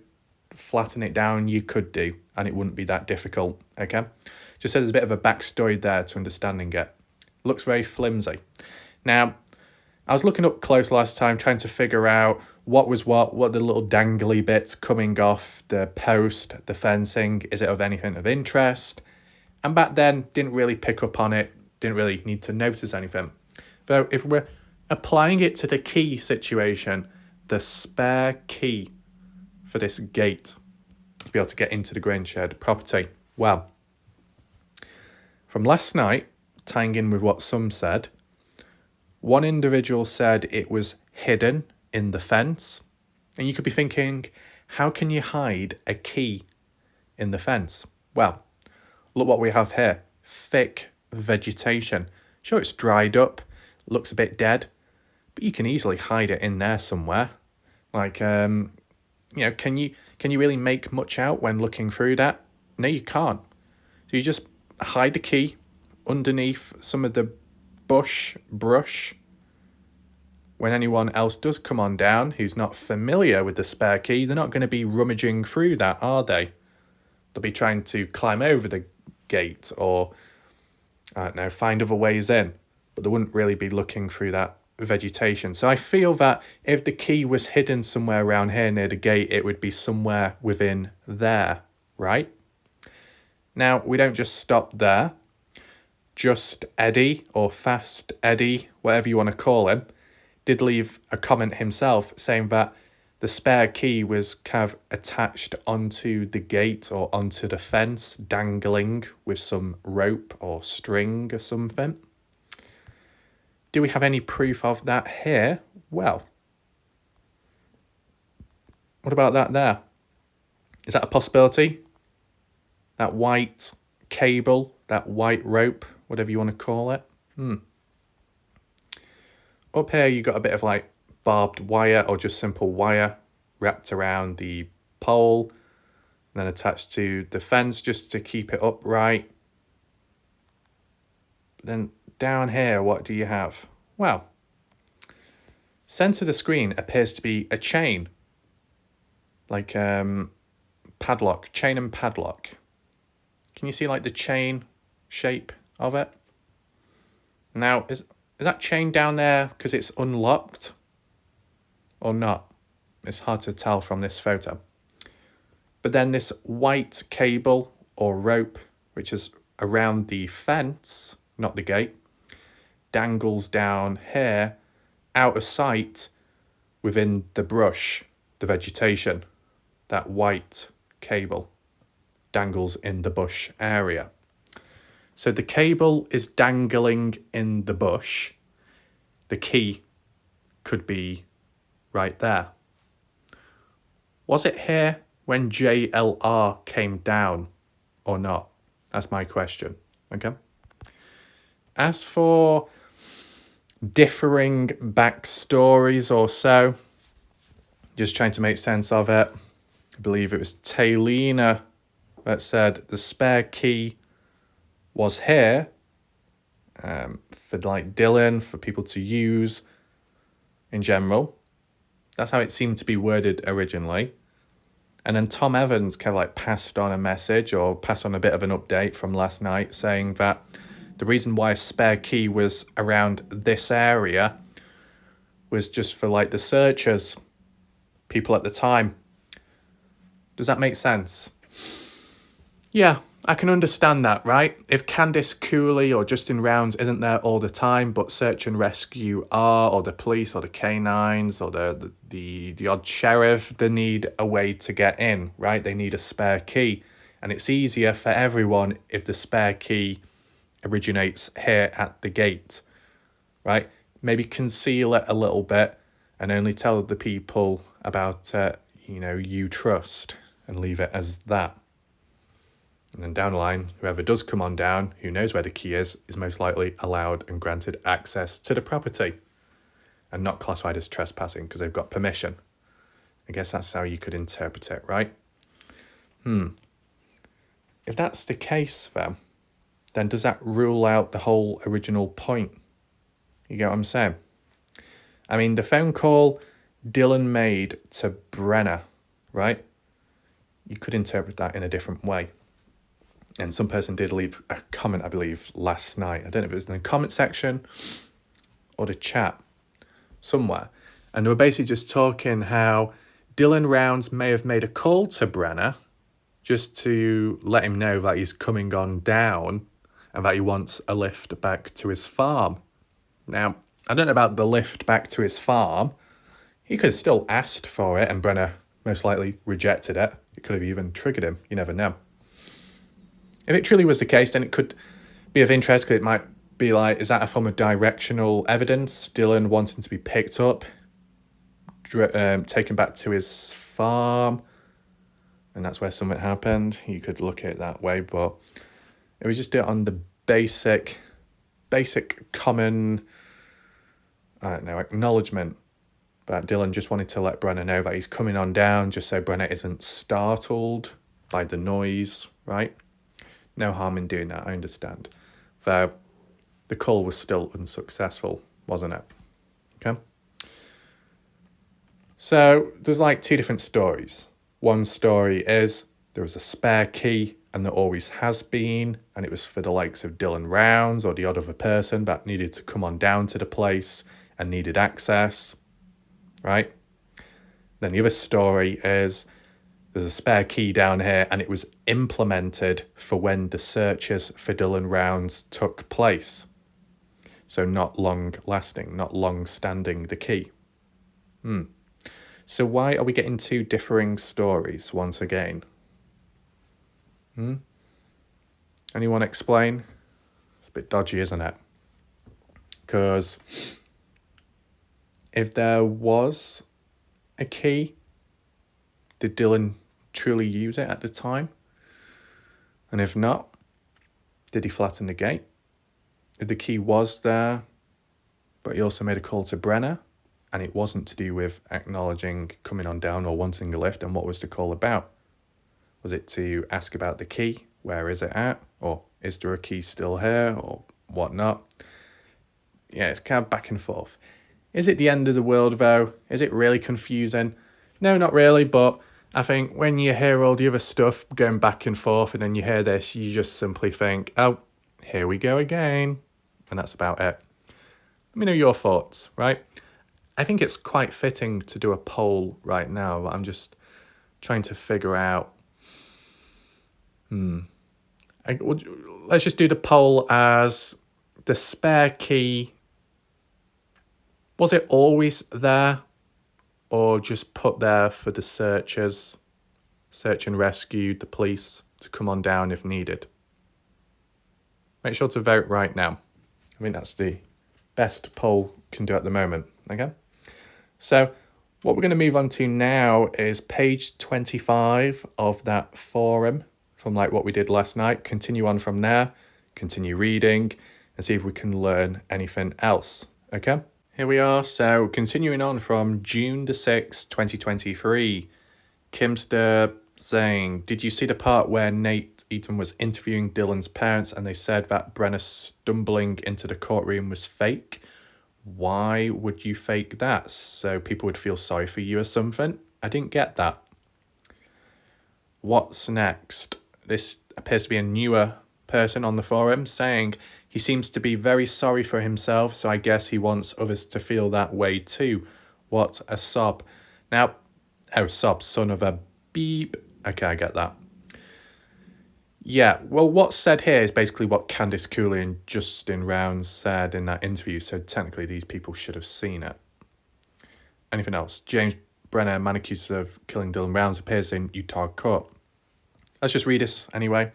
flatten it down, you could do, and it wouldn't be that difficult. Okay? Just so there's a bit of a backstory there to understanding it. Looks very flimsy. Now, I was looking up close last time, trying to figure out what the little dangly bits coming off the post, the fencing, is it of anything of interest? And back then, didn't really pick up on it, didn't really need to notice anything. Though, if we're applying it to the key situation, the spare key for this gate to be able to get into the grain shed property, well, from last night, tying in with what some said, one individual said it was hidden in the fence. And you could be thinking, how can you hide a key in the fence? Well, look what we have here. Thick vegetation. Sure, it's dried up, looks a bit dead, but you can easily hide it in there somewhere. Like, can you really make much out when looking through that? No, you can't. So you just hide the key underneath some of the brush. When anyone else does come on down who's not familiar with the spare key, they're not going to be rummaging through that, are they? They'll be trying to climb over the gate or, I don't know, find other ways in, but they wouldn't really be looking through that vegetation. So I feel that if the key was hidden somewhere around here near the gate, it would be somewhere within there, right? Now, we don't just stop there. Just Eddie, or Fast Eddie, whatever you want to call him, did leave a comment himself saying that the spare key was kind of attached onto the gate or onto the fence, dangling with some rope or string or something. Do we have any proof of that here? Well, what about that there? Is that a possibility? That white cable, that white rope, whatever you want to call it. Up here, you got a bit of like barbed wire or just simple wire wrapped around the pole and then attached to the fence just to keep it upright. Then down here, what do you have? Well, center of the screen appears to be a chain, like padlock, chain and padlock. Can you see like the chain shape of it? Now, is that chain down there because it's unlocked or not? It's hard to tell from this photo. But then this white cable or rope, which is around the fence, not the gate, dangles down here out of sight within the brush, the vegetation. That white cable dangles in the bush area. So the cable is dangling in the bush. The key could be right there. Was it here when JLR came down or not? That's my question. Okay. As for differing backstories or so, just trying to make sense of it, I believe it was Taylina that said the spare key was here for like Dylan, for people to use in general. That's how it seemed to be worded originally. And then Tom Evans kind of like passed on a message or passed on a bit of an update from last night saying that the reason why a spare key was around this area was just for like the searchers, people at the time. Does that make sense? Yeah, I can understand that, right? If Candice Cooley or Justin Rounds isn't there all the time, but search and rescue are, or the police or the canines or the odd sheriff, they need a way to get in, right? They need a spare key. And it's easier for everyone if the spare key originates here at the gate, right? Maybe conceal it a little bit and only tell the people about, you trust, and leave it as that. And then down the line, whoever does come on down, who knows where the key is most likely allowed and granted access to the property and not classified as trespassing because they've got permission. I guess that's how you could interpret it, right? If that's the case, then does that rule out the whole original point? You get what I'm saying? I mean, the phone call Dylan made to Brenner, right? You could interpret that in a different way. And some person did leave a comment, I believe, last night. I don't know if it was in the comment section or the chat somewhere. And they were basically just talking how Dylan Rounds may have made a call to Brenner just to let him know that he's coming on down and that he wants a lift back to his farm. Now, I don't know about the lift back to his farm. He could have still asked for it and Brenner most likely rejected it. It could have even triggered him. You never know. If it truly was the case, then it could be of interest because it might be like, is that a form of directional evidence? Dylan wanting to be picked up, taken back to his farm, and that's where something happened. You could look at it that way, but if we just do it on the basic common, I don't know, acknowledgement that Dylan just wanted to let Brenner know that he's coming on down just so Brenner isn't startled by the noise, right? No harm in doing that, I understand. Though the call was still unsuccessful, wasn't it? Okay. So there's like two different stories. One story is there was a spare key and there always has been, and it was for the likes of Dylan Rounds or the odd other person that needed to come on down to the place and needed access, right? Then the other story is there's a spare key down here and it was implemented for when the searches for Dylan Rounds took place. So not long lasting, not long standing, the key. So why are we getting two differing stories once again? Anyone explain? It's a bit dodgy, isn't it? Because if there was a key, did Dylan truly use it at the time? And if not, did he flatten the gate? If the key was there, but he also made a call to Brenner, and it wasn't to do with acknowledging coming on down or wanting a lift, and what was the call about? Was it to ask about the key? Where is it at? Or is there a key still here? Or whatnot? Yeah, it's kind of back and forth. Is it the end of the world, though? Is it really confusing? No, not really, but I think when you hear all the other stuff going back and forth and then you hear this, you just simply think, oh, here we go again. And that's about it. Let me know your thoughts, right? I think it's quite fitting to do a poll right now. I'm just trying to figure out. Let's just do the poll as the spare key. Was it always there or just put there for the searchers, search and rescue, the police to come on down if needed? Make sure to vote right now. I think that's the best poll can do at the moment, okay? So what we're going to move on to now is page 25 of that forum from like what we did last night. Continue on from there, continue reading and see if we can learn anything else, okay? Here we are, so continuing on from June the 6th, 2023. Kimster saying, did you see the part where Nate Eaton was interviewing Dylan's parents and they said that Brenner stumbling into the courtroom was fake? Why would you fake that? So people would feel sorry for you or something? I didn't get that. What's next? This appears to be a newer person on the forum saying he seems to be very sorry for himself, so I guess he wants others to feel that way too. What a sob. Now, sob, son of a beep. Okay, I get that. Yeah, well, what's said here is basically what Candice Cooley and Justin Rounds said in that interview, so technically these people should have seen it. Anything else? James Brenner, man accused of killing Dylan Rounds, appears in Utah court. Let's just read this anyway.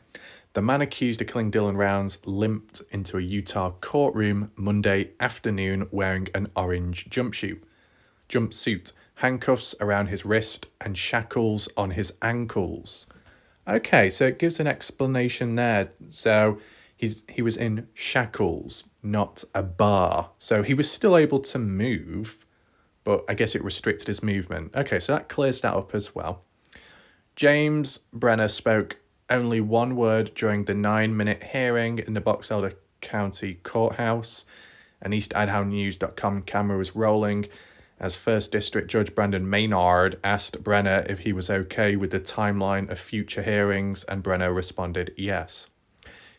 The man accused of killing Dylan Rounds limped into a Utah courtroom Monday afternoon wearing an orange jumpsuit, handcuffs around his wrist and shackles on his ankles. Okay, so it gives an explanation there. So he was in shackles, not a bar. So he was still able to move, but I guess it restricted his movement. Okay, so that clears that up as well. James Brenner spoke only one word during the 9-minute hearing in the Box Elder County Courthouse, An EastIdahoNews.com camera was rolling as First District Judge Brandon Maynard asked Brenner if he was okay with the timeline of future hearings, and Brenner responded yes.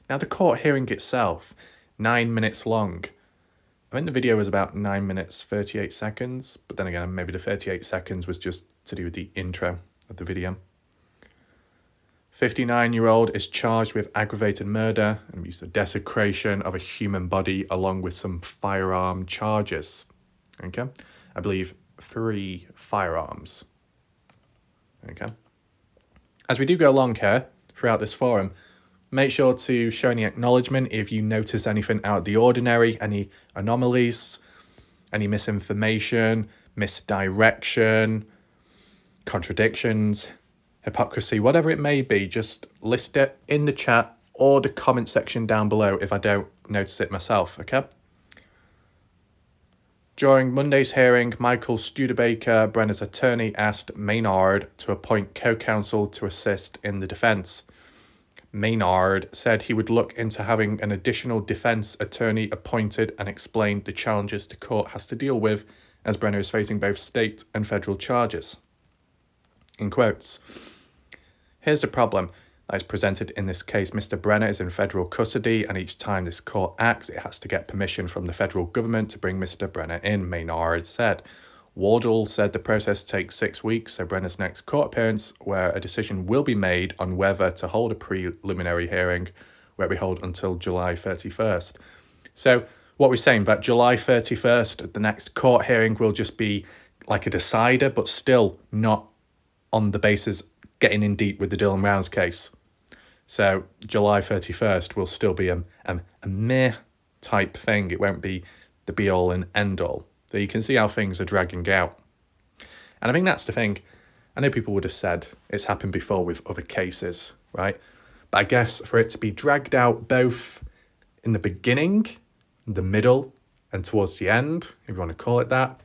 Now, the court hearing itself, 9 minutes long. I think the video was about 9 minutes, 38 seconds, but then again, maybe the 38 seconds was just to do with the intro of the video. 59-year-old is charged with aggravated murder and use of desecration of a human body, along with some firearm charges. Okay? I believe 3 firearms. Okay? As we do go along here throughout this forum, make sure to show any acknowledgement if you notice anything out of the ordinary, any anomalies, any misinformation, misdirection, contradictions, hypocrisy, whatever it may be. Just list it in the chat or the comment section down below if I don't notice it myself, okay? During Monday's hearing, Michael Studebaker, Brenner's attorney, asked Maynard to appoint co-counsel to assist in the defence. Maynard said he would look into having an additional defence attorney appointed and explained the challenges the court has to deal with as Brenner is facing both state and federal charges. In quotes, "Here's the problem that is presented in this case. Mr. Brenner is in federal custody, and each time this court acts, it has to get permission from the federal government to bring Mr. Brenner in," Maynard said. Wardle said the process takes 6 weeks, so Brenner's next court appearance, where a decision will be made on whether to hold a preliminary hearing, where we hold until July 31st. So what we're saying, that July 31st, the next court hearing will just be like a decider, but still not on the basis getting in deep with the Dylan Rounds case. So July 31st will still be a meh type thing. It won't be the be-all and end-all. So you can see how things are dragging out. And I think that's the thing. I know people would have said it's happened before with other cases, right? But I guess for it to be dragged out both in the beginning, the middle, and towards the end, if you want to call it that,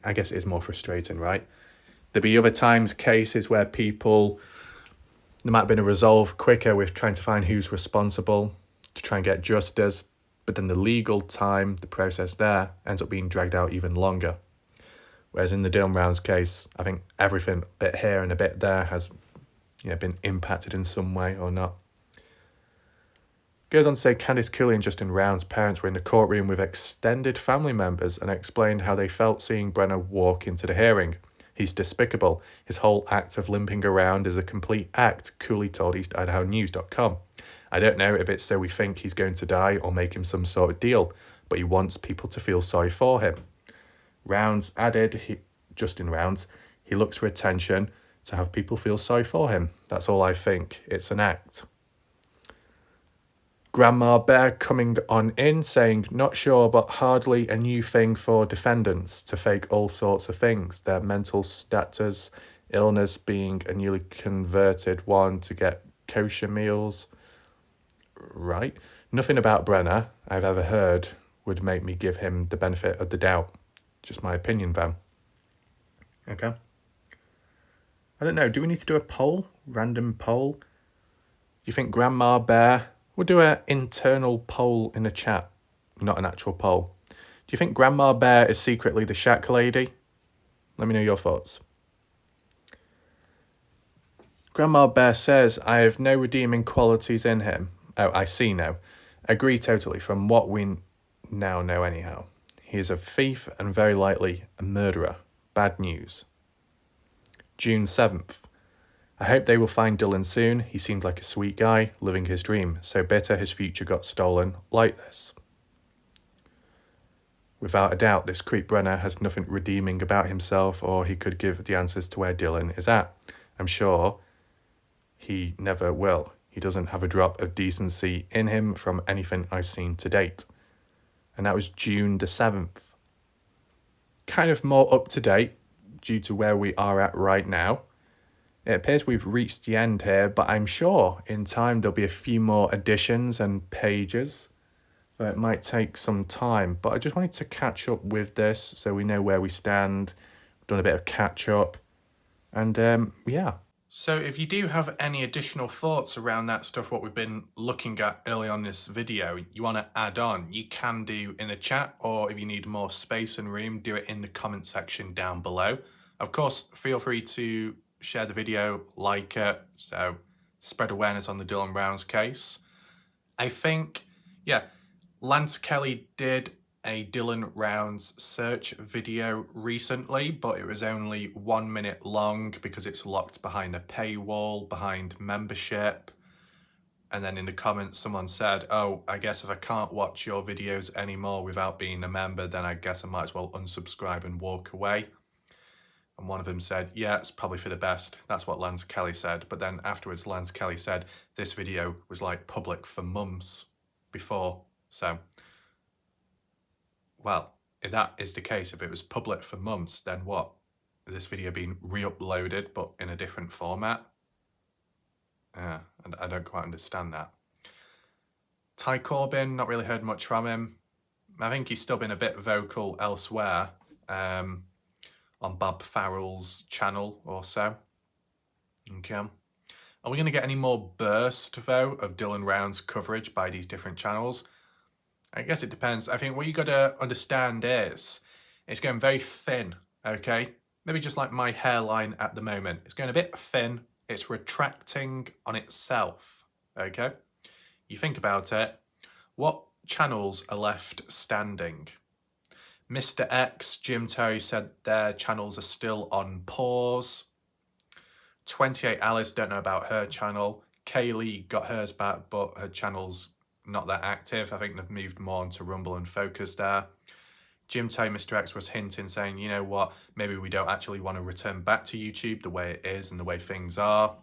I guess it is more frustrating, right? There'll be other times, cases where people, there might have been a resolve quicker with trying to find who's responsible to try and get justice, but then the legal time, the process there, ends up being dragged out even longer. Whereas in the Dylan Rounds case, I think everything, a bit here and a bit there, has been impacted in some way or not. Goes on to say Candice Cooley and Justin Rounds' parents were in the courtroom with extended family members and explained how they felt seeing Brenner walk into the hearing. "He's despicable. His whole act of limping around is a complete act," Cooley told EastIdahoNews.com. "I don't know if it's so we think he's going to die or make him some sort of deal, but he wants people to feel sorry for him." Rounds added, Justin Rounds, "He looks for attention, to have people feel sorry for him. That's all I think. It's an act." Grandma Bear coming on in, saying, "Not sure, but hardly a new thing for defendants to fake all sorts of things. Their mental status, illness being a newly converted one to get kosher meals." Right. Nothing about Brenner I've ever heard would make me give him the benefit of the doubt. Just my opinion, though. Okay. I don't know. Do we need to do a poll? Random poll? Do you think Grandma Bear... We'll do an internal poll in the chat, not an actual poll. Do you think Grandma Bear is secretly the shack lady? Let me know your thoughts. Grandma Bear says, "I have no redeeming qualities in him." Oh, I see now. Agree totally, from what we now know anyhow. He is a thief and very likely a murderer. Bad news. June 7th. "I hope they will find Dylan soon. He seemed like a sweet guy, living his dream. So bitter his future got stolen like this." Without a doubt, this creep Brenner has nothing redeeming about himself, or he could give the answers to where Dylan is at. I'm sure he never will. He doesn't have a drop of decency in him from anything I've seen to date. And that was June the 7th. Kind of more up to date due to where we are at right now. It appears we've reached the end here, but I'm sure in time there'll be a few more additions and pages. So it might take some time, but I just wanted to catch up with this so we know where we stand. Done a bit of catch up. And yeah, So if you do have any additional thoughts around that stuff, what we've been looking at early on this video, you want to add on, you can do in the chat, or if you need more space and room, do it in the comment section down below. Of course, feel free to share the video, like it, so spread awareness on the Dylan Rounds case. I think, yeah, Lance Kelly did a Dylan Rounds search video recently, but it was only 1 minute long because it's locked behind a paywall, behind membership. And then in the comments, someone said, oh, I guess if I can't watch your videos anymore without being a member, then I guess I might as well unsubscribe and walk away. And one of them said, yeah, it's probably for the best. That's what Lance Kelly said. But then afterwards, Lance Kelly said this video was like public for months before. So, well, if that is the case, if it was public for months, then what? Is this video being re-uploaded but in a different format? And I don't quite understand that. Ty Corbin, not really heard much from him. I think he's still been a bit vocal elsewhere on Bob Farrell's channel or so. Okay. Are we going to get any more burst, though, of Dylan Rounds coverage by these different channels? I guess it depends. I think what you got to understand is it's going very thin, okay? Maybe just like my hairline at the moment. It's going a bit thin. It's retracting on itself, okay? You think about it. What channels are left standing? Mr. X, Jim Terry said their channels are still on pause. 28 Alice, don't know about her channel. Kaylee got hers back, but her channel's not that active. I think they've moved more into Rumble and Focus there. Jim Terry, Mr. X was hinting, saying, you know what, maybe we don't actually want to return back to YouTube the way it is and the way things are,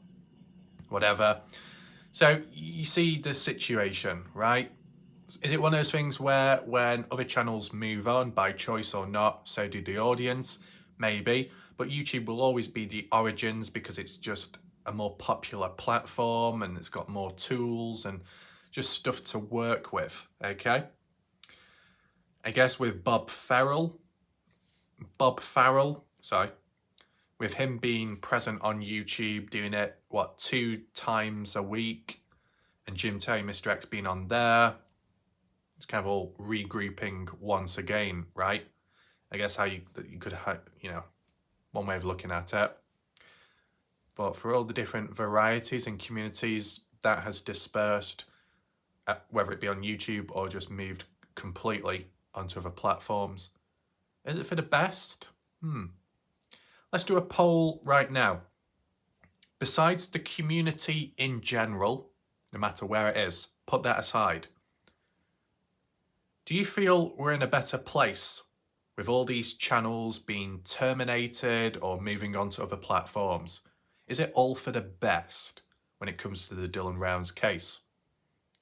whatever. So you see the situation, right? Is it one of those things where when other channels move on by choice or not, so do the audience? Maybe. But YouTube will always be the origins because it's just a more popular platform and it's got more tools and just stuff to work with, okay? I guess with Bob Farrell, with him being present on YouTube, doing it, 2 times a week, and Jim Terry, Mr. X being on there, it's kind of all regrouping once again, right? I guess how you could, you know, one way of looking at it. But for all the different varieties and communities, that has dispersed, whether it be on YouTube or just moved completely onto other platforms. Is it for the best? Let's do a poll right now. Besides the community in general, no matter where it is, put that aside. Do you feel we're in a better place with all these channels being terminated or moving on to other platforms? Is it all for the best when it comes to the Dylan Rounds case?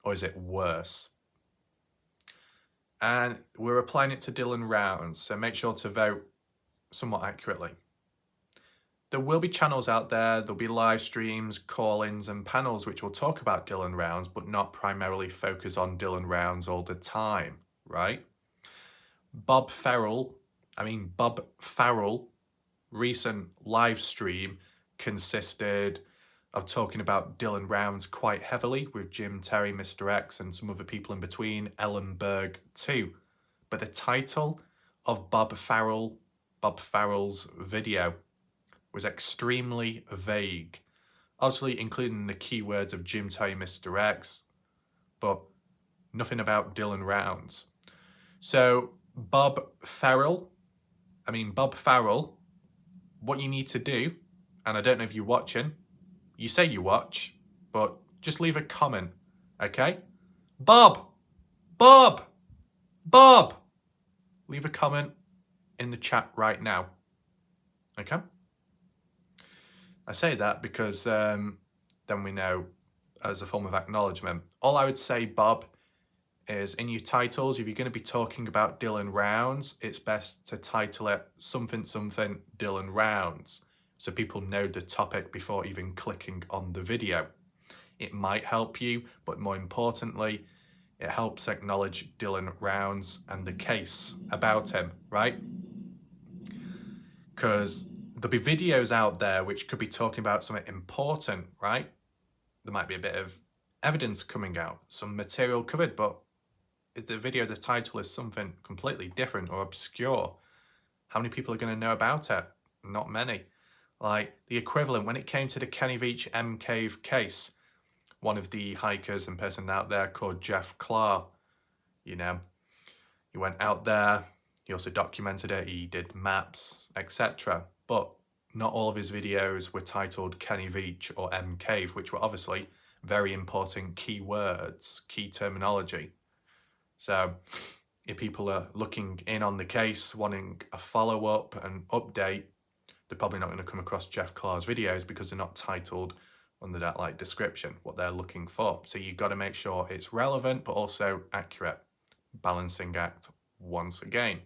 Or is it worse? And we're applying it to Dylan Rounds, so make sure to vote somewhat accurately. There will be channels out there, there'll be live streams, call-ins and panels which will talk about Dylan Rounds, but not primarily focus on Dylan Rounds all the time, right? Bob Farrell, recent live stream consisted of talking about Dylan Rounds quite heavily with Jim Terry, Mr. X, and some other people in between, Ellenberg too. But the title of Bob Farrell's video was extremely vague, obviously including the keywords of Jim Terry, Mr. X, but nothing about Dylan Rounds. So Bob Farrell, what you need to do, and I don't know if you're watching, you say you watch, but just leave a comment, okay? Bob! Leave a comment in the chat right now, okay? I say that because then we know as a form of acknowledgement. All I would say, Bob, is in your titles, if you're going to be talking about Dylan Rounds, it's best to title it something Dylan Rounds, so people know the topic before even clicking on the video. It might help you, but more importantly, it helps acknowledge Dylan Rounds and the case about him, right? Because there'll be videos out there which could be talking about something important, right? There might be a bit of evidence coming out, some material covered, but if the video, the title is something completely different or obscure, how many people are going to know about it? Not many. Like the equivalent, when it came to the Kenny Veach M Cave case, one of the hikers and person out there called Jeff Clark, you know, he went out there, he also documented it, he did maps, etc. But not all of his videos were titled Kenny Veach or M Cave, which were obviously very important key words, key terminology. So if people are looking in on the case, wanting a follow-up and update, they're probably not going to come across Jeff Clark's videos because they're not titled under that like description, what they're looking for. So you've got to make sure it's relevant, but also accurate. Balancing act once again.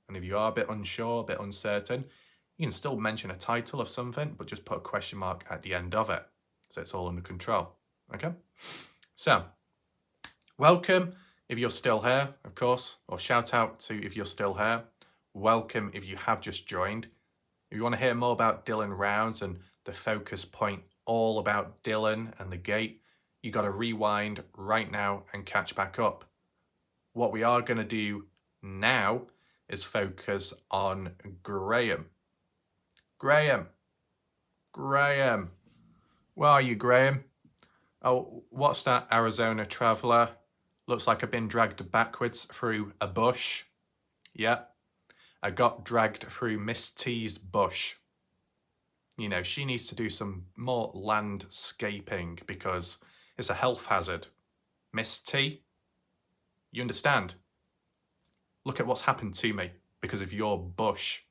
And if you are a bit unsure, a bit uncertain, you can still mention a title of something, but just put a question mark at the end of it. So it's all under control. Okay? So, welcome if you're still here, of course, or shout out to if you're still here. Welcome if you have just joined. If you want to hear more about Dylan Rounds and the focus point all about Dylan and the gate, you got to rewind right now and catch back up. What we are going to do now is focus on Graham. Graham. Where are you, Graham? Oh, what's that, Arizona traveller? Looks like I've been dragged backwards through a bush. Yeah, I got dragged through Miss T's bush. You know, she needs to do some more landscaping because it's a health hazard. Miss T, you understand? Look at what's happened to me because of your bush.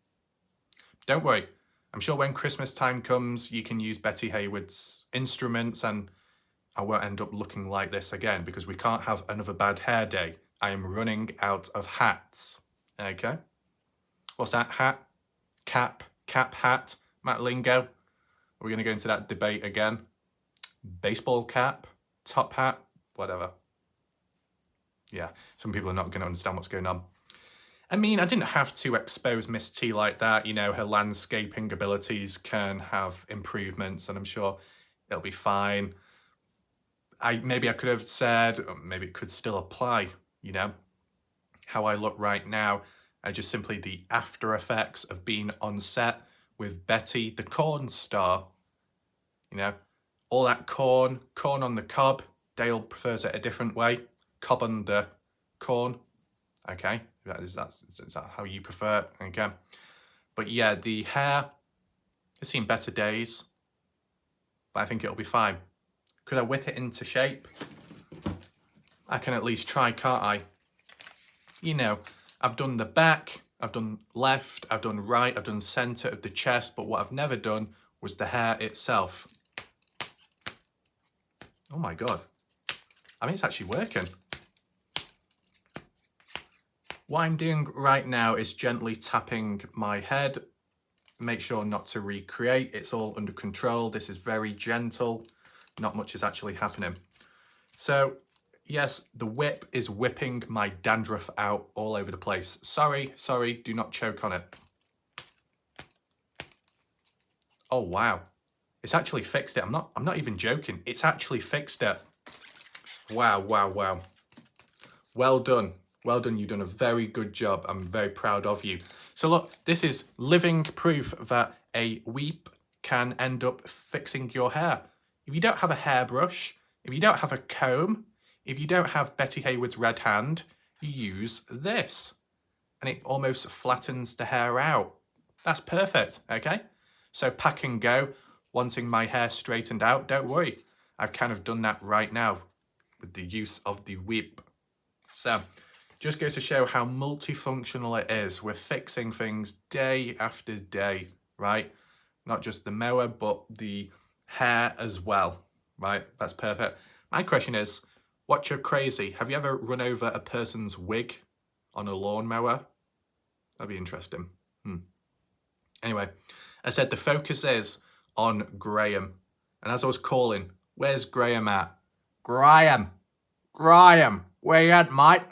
Don't worry, I'm sure when Christmas time comes, you can use Bette Hayward's instruments and I won't end up looking like this again because we can't have another bad hair day. I am running out of hats. Okay? What's that hat? Cap hat? Matt Lingo? Are we going to go into that debate again? Baseball cap? Top hat? Whatever. Yeah, some people are not going to understand what's going on. I mean, I didn't have to expose Miss T like that. You know, her landscaping abilities can have improvements and I'm sure it'll be fine. Maybe I could have said, or maybe it could still apply, you know, how I look right now are just simply the after effects of being on set with Bette, the corn star. You know, all that corn on the cob. Dale prefers it a different way. Cob on the corn. Okay, is that how you prefer it? Okay. But yeah, the hair has seen better days, but I think it'll be fine. Could I whip it into shape? I can at least try, can't I? You know, I've done the back, I've done left, I've done right, I've done centre of the chest, but what I've never done was the hair itself. Oh my God. I mean, it's actually working. What I'm doing right now is gently tapping my head. Make sure not to recreate. It's all under control. This is very gentle. Not much is actually happening. So, yes, the whip is whipping my dandruff out all over the place. Sorry, do not choke on it. Oh, wow. It's actually fixed it. I'm not even joking. It's actually fixed it. Wow. Well done. Well done. You've done a very good job. I'm very proud of you. So look, this is living proof that a weep can end up fixing your hair. If you don't have a hairbrush, if you don't have a comb, if you don't have Bette Hayward's red hand, you use this. And it almost flattens the hair out. That's perfect, okay? So pack and go, wanting my hair straightened out, don't worry. I've kind of done that right now with the use of the whip. So, just goes to show how multifunctional it is. We're fixing things day after day, right? Not just the mower, but the hair as well, right? That's perfect. My question is, what's your crazy? Have you ever run over a person's wig on a lawnmower? That'd be interesting. Anyway, I said the focus is on Graham. And as I was calling, where's Graham at? Graham, where you at, mate?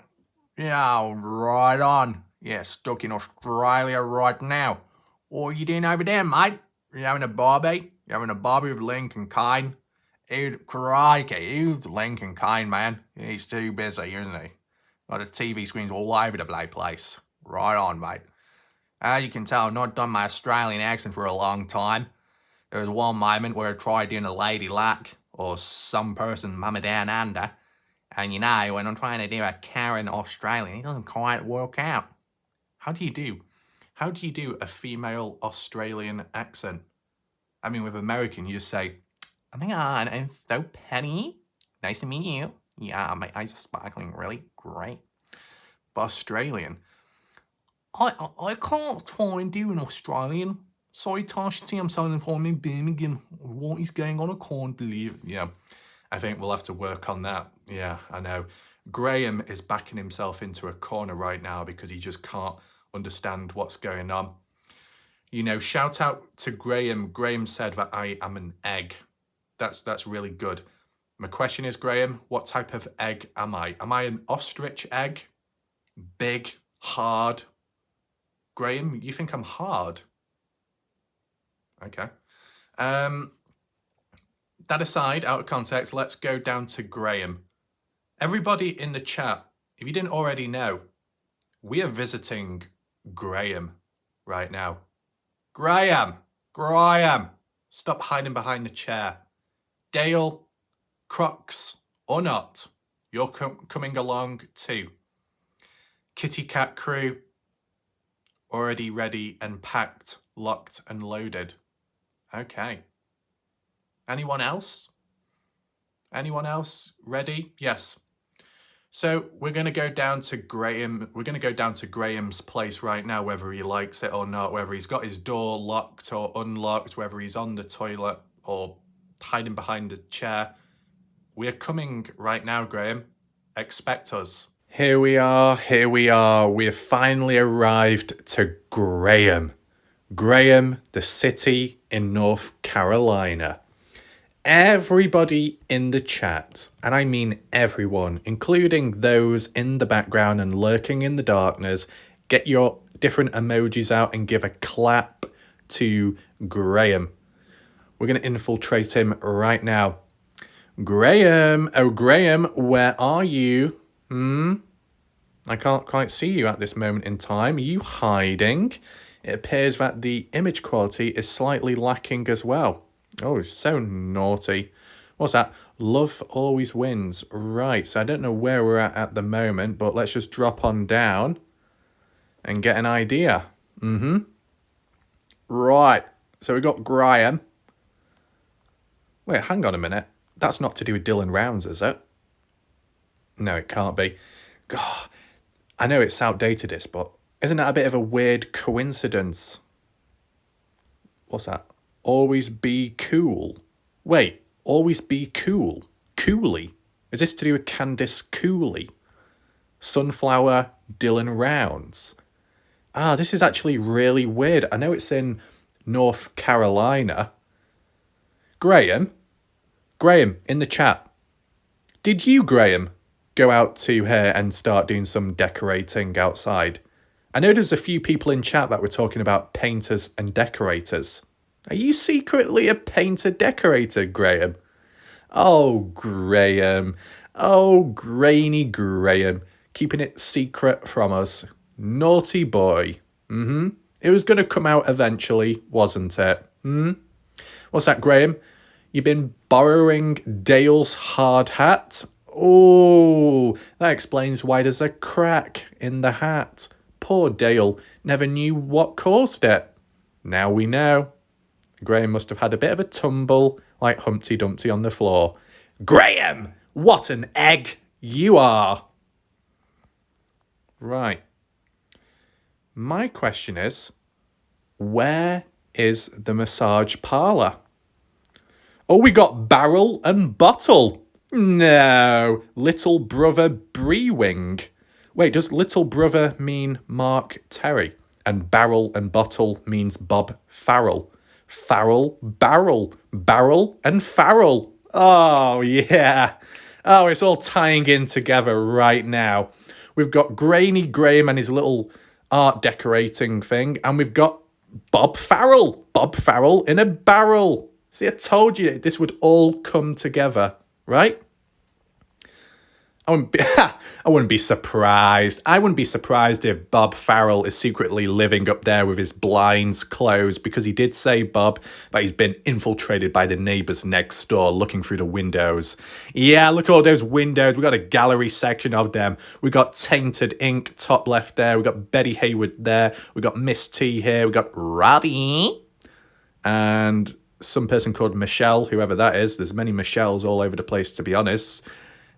Yeah, right on. Yeah, stuck in Australia right now. What are you doing over there, mate? You having a barbie? You having a barbie with Lincoln Kane? Crikey, who's Lincoln Kane, man? He's too busy, isn't he? Got the TV screens all over the place. Right on, mate. As you can tell, I've not done my Australian accent for a long time. There was one moment where I tried doing a lady luck, or some person mama down under, and you know, when I'm trying to do a Karen Australian, it doesn't quite work out. How do you do a female Australian accent? I mean, with American, you just say, "Oh my god, I'm so petty. Nice to meet you. Yeah, my eyes are sparkling really great." But Australian, I can't try and do an Australian. Sorry, Tash, I'm sounding for me Birmingham. What is going on? I can't believe it. Yeah, I think we'll have to work on that. Yeah, I know. Graham is backing himself into a corner right now because he just can't understand what's going on. You know, shout out to Graham. Graham said that I am an egg. That's really good. My question is, Graham, what type of egg am I? Am I an ostrich egg? Big, hard? Graham, you think I'm hard? Okay. That aside, out of context, let's go down to Graham. Everybody in the chat, if you didn't already know, we are visiting Graham right now. Graham, stop hiding behind the chair. Dale, Crocs or not, you're coming along too. Kitty Cat crew, already ready and packed, locked and loaded. Okay. Anyone else? Anyone else ready? Yes. So we're going to go down to Graham. We're going to go down to Graham's place right now, whether he likes it or not, whether he's got his door locked or unlocked, whether he's on the toilet or hiding behind a chair. We're coming right now, Graham. Expect us. Here we are. We have finally arrived to Graham. Graham, the city in North Carolina. Everybody in the chat, and I mean everyone, including those in the background and lurking in the darkness, get your different emojis out and give a clap to Graham. We're going to infiltrate him right now. Graham, oh Graham, where are you? I can't quite see you at this moment in time. Are you hiding? It appears that the image quality is slightly lacking as well. Oh, so naughty. What's that? Love always wins. Right, so I don't know where we're at the moment, but let's just drop on down and get an idea. Right, so we got Graham. Wait, hang on a minute. That's not to do with Dylan Rounds, is it? No, it can't be. God, I know it's outdated, this, but isn't that a bit of a weird coincidence? What's that? Always be cool. Wait, always be cool. Cooley? Is this to do with Candice Cooley? Sunflower Dylan Rounds. This is actually really weird. I know it's in North Carolina. Graham, in the chat. Did you, Graham, go out to here and start doing some decorating outside? I know there's a few people in chat that were talking about painters and decorators. Are you secretly a painter-decorator, Graham? Oh, Graham. Oh, grainy Graham. Keeping it secret from us. Naughty boy. It was going to come out eventually, wasn't it? What's that, Graham? You've been borrowing Dale's hard hat? Oh, that explains why there's a crack in the hat. Poor Dale never knew what caused it. Now we know. Graham must have had a bit of a tumble like Humpty Dumpty on the floor. Graham, what an egg you are. Right. My question is, where is the massage parlour? Oh, we got barrel and bottle. No, little brother Brewing. Wait, does little brother mean Mark Terry? And barrel and bottle means Bob Farrell. Farrell, barrel and Farrell. Oh, yeah. Oh, it's all tying in together right now. We've got Grainy Graham and his little art decorating thing. And we've got Bob Farrell. Bob Farrell in a barrel. See, I told you this would all come together, right? I wouldn't be surprised. I wouldn't be surprised if Bob Farrell is secretly living up there with his blinds closed, because he did say, Bob, that he's been infiltrated by the neighbours next door looking through the windows. Yeah, look at all those windows. We got a gallery section of them. We got Tainted Ink top left there. We got Betty Hayward there. We got Miss T here. We got Robbie. And some person called Michelle, whoever that is. There's many Michelles all over the place, to be honest.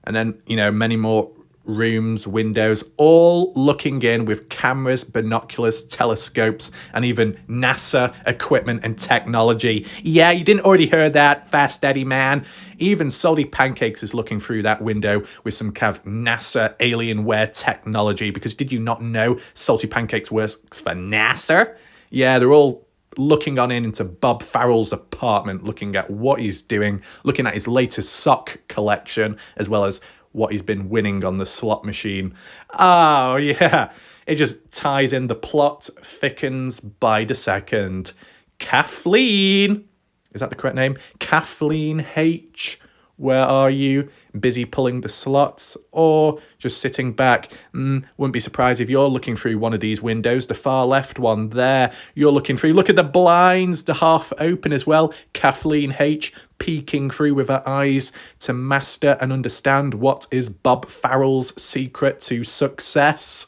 And then, many more rooms, windows, all looking in with cameras, binoculars, telescopes, and even NASA equipment and technology. Yeah, you didn't already hear that, Fast Eddie man. Even Salty Pancakes is looking through that window with some kind of NASA Alienware technology, because did you not know Salty Pancakes works for NASA? Yeah, they're all looking on into Bob Farrell's apartment, looking at what he's doing, looking at his latest sock collection, as well as what he's been winning on the slot machine. Oh, yeah. It just ties in. The plot thickens by the second. Kathleen. Is that the correct name? Kathleen H. Where are you? Busy pulling the slots, or just sitting back? Wouldn't be surprised if you're looking through one of these windows, the far left one there. You're looking through. Look at the blinds, the half open as well. Kathleen H. peeking through with her eyes to master and understand what is Bob Farrell's secret to success.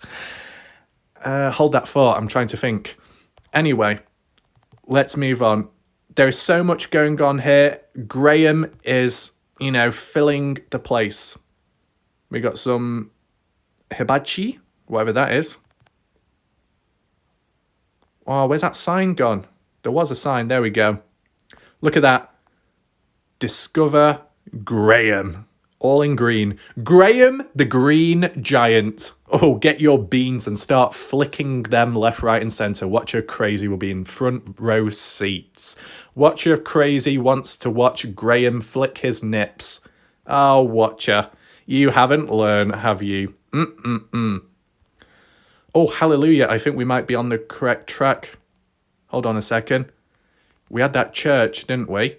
Hold that thought. I'm trying to think. Anyway, let's move on. There's so much going on here. Graham is, filling the place. We got some hibachi, whatever that is. Oh, where's that sign gone? There was a sign. There we go. Look at that. Discover Graham. All in green. Graham, the green giant. Oh, get your beans and start flicking them left, right, and centre. Watch Your Crazy will be in front row seats. Watch Your Crazy wants to watch Graham flick his nips. Oh, Watcher, you haven't learned, have you? Oh, hallelujah, I think we might be on the correct track. Hold on a second. We had that church, didn't we?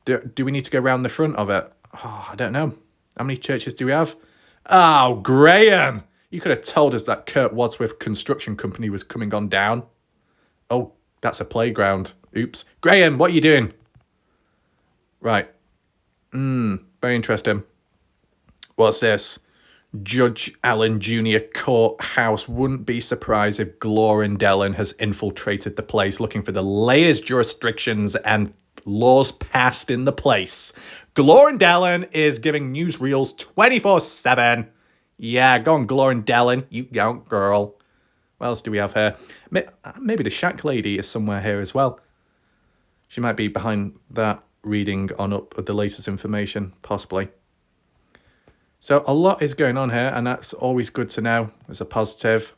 Do we need to go around the front of it? Oh, I don't know. How many churches do we have? Oh, Graham! You could have told us that Kurt Wadsworth Construction Company was coming on down. Oh, that's a playground. Oops. Graham, what are you doing? Right. Very interesting. What's this? Judge Allen Jr. Courthouse. Wouldn't be surprised if Glorindellen has infiltrated the place looking for the latest jurisdictions and laws passed in the place. Glorindellen is giving newsreels 24/7. Yeah, go on, Glorindellen. You go, girl. What else do we have here? Maybe the shack lady is somewhere here as well. She might be behind that, reading on up the latest information, possibly. So a lot is going on here, and that's always good to know as a positive.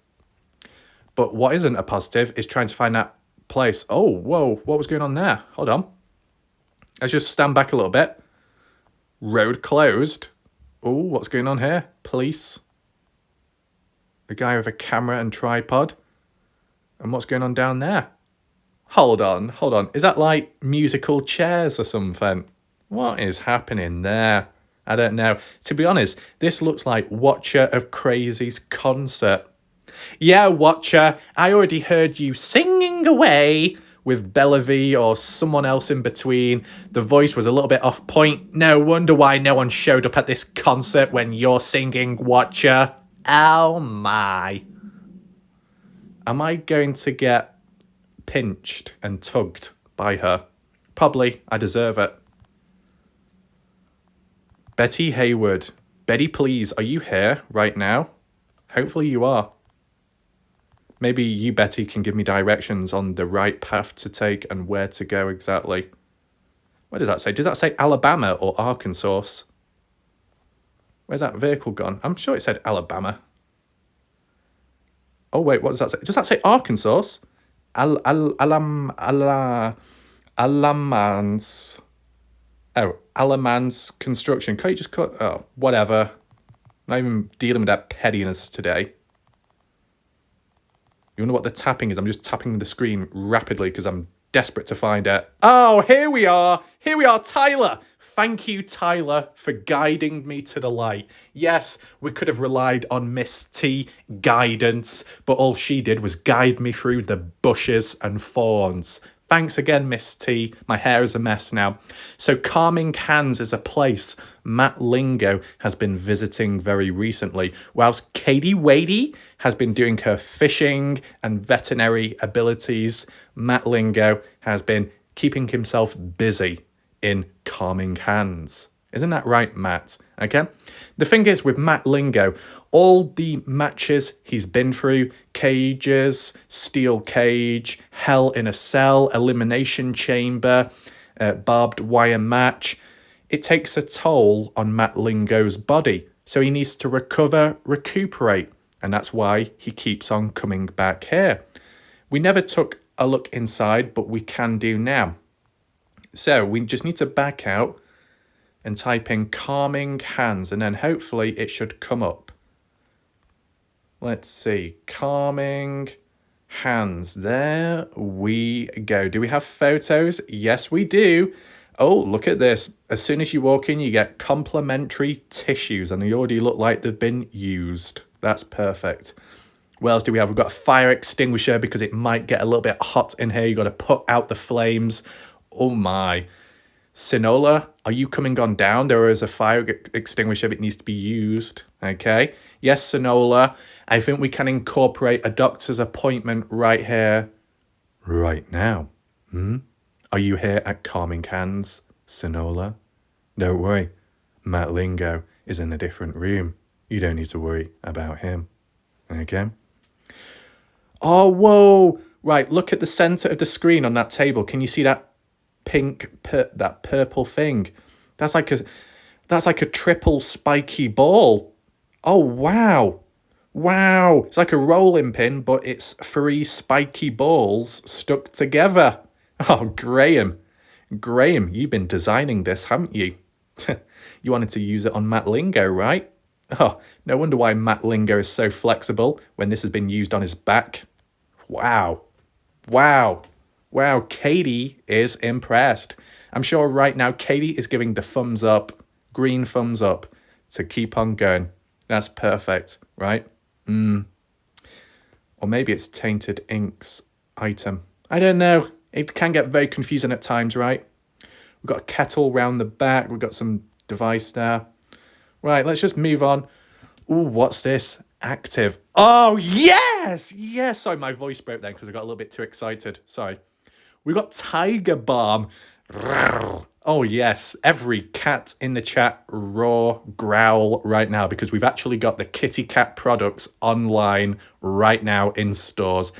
But what isn't a positive is trying to find that place. Oh, whoa, what was going on there? Hold on. Let's just stand back a little bit. Road closed. Oh, what's going on here? Police. A guy with a camera and tripod. And what's going on down there? Hold on. Is that like musical chairs or something? What is happening there? I don't know. To be honest, this looks like Watcher of Crazy's concert. Yeah, Watcher, I already heard you singing away with Bellevue or someone else in between. The voice was a little bit off point. No wonder why no one showed up at this concert when you're singing, Watcher. Oh my. Am I going to get pinched and tugged by her? Probably. I deserve it. Betty Hayward. Betty, please, are you here right now? Hopefully you are. Maybe you, Betty, can give me directions on the right path to take and where to go exactly. What does that say? Does that say Alabama or Arkansas? Where's that vehicle gone? I'm sure it said Alabama. Oh, wait, what does that say? Does that say Arkansas? Alamans. Oh, Alamans Construction. Can't you just cut? Oh, whatever. Not even dealing with that pettiness today. You wonder what the tapping is? I'm just tapping the screen rapidly because I'm desperate to find it. Oh, here we are. Here we are, Tyler. Thank you, Tyler, for guiding me to the light. Yes, we could have relied on Miss T guidance, but all she did was guide me through the bushes and thorns. Thanks again, Miss T. My hair is a mess now. So Calming Hands is a place Matt Lingo has been visiting very recently, whilst Katie Wadey has been doing her fishing and veterinary abilities. Matt Lingo has been keeping himself busy in Calming Hands. Isn't that right, Matt? Okay. The thing is, with Matt Lingo, all the matches he's been through, cages, steel cage, hell in a cell, elimination chamber, barbed wire match, it takes a toll on Matt Lingo's body. So he needs to recuperate. And that's why he keeps on coming back here. We never took a look inside, but we can do now. So we just need to back out and type in Calming Hands, and then hopefully it should come up. Let's see, Calming Hands. There we go. Do we have photos? Yes, we do. Oh, look at this. As soon as you walk in, you get complimentary tissues, and they already look like they've been used. That's perfect. What else do we have? We've got a fire extinguisher because it might get a little bit hot in here. You got to put out the flames. Oh my. Sinola, are you coming on down? There is a fire extinguisher that needs to be used. Okay. Yes, Sinola. I think we can incorporate a doctor's appointment right here, right now. Are you here at Calming Hands, Sinola? Don't worry. Matt Lingo is in a different room. You don't need to worry about him. Okay. Oh, whoa. Right, look at the center of the screen on that table. Can you see that that purple thing? That's like a triple spiky ball. Oh, wow. Wow. It's like a rolling pin, but it's 3 spiky balls stuck together. Oh, Graham, you've been designing this, haven't you? You wanted to use it on Matt Lingo, right? Oh, no wonder why Matt Lingo is so flexible when this has been used on his back. Wow. Katie is impressed. I'm sure right now Katie is giving the thumbs up, green thumbs up, to keep on going. That's perfect, right? Or maybe it's Tainted Ink's item. I don't know. It can get very confusing at times, right? We've got a kettle round the back. We've got some device there. Right, let's just move on. Ooh, what's this? Active. Oh, yes! Yes, sorry, my voice broke then because I got a little bit too excited. Sorry. We've got Tiger Balm. Oh, yes. Every cat in the chat raw growl right now because we've actually got the kitty cat products online right now in stores.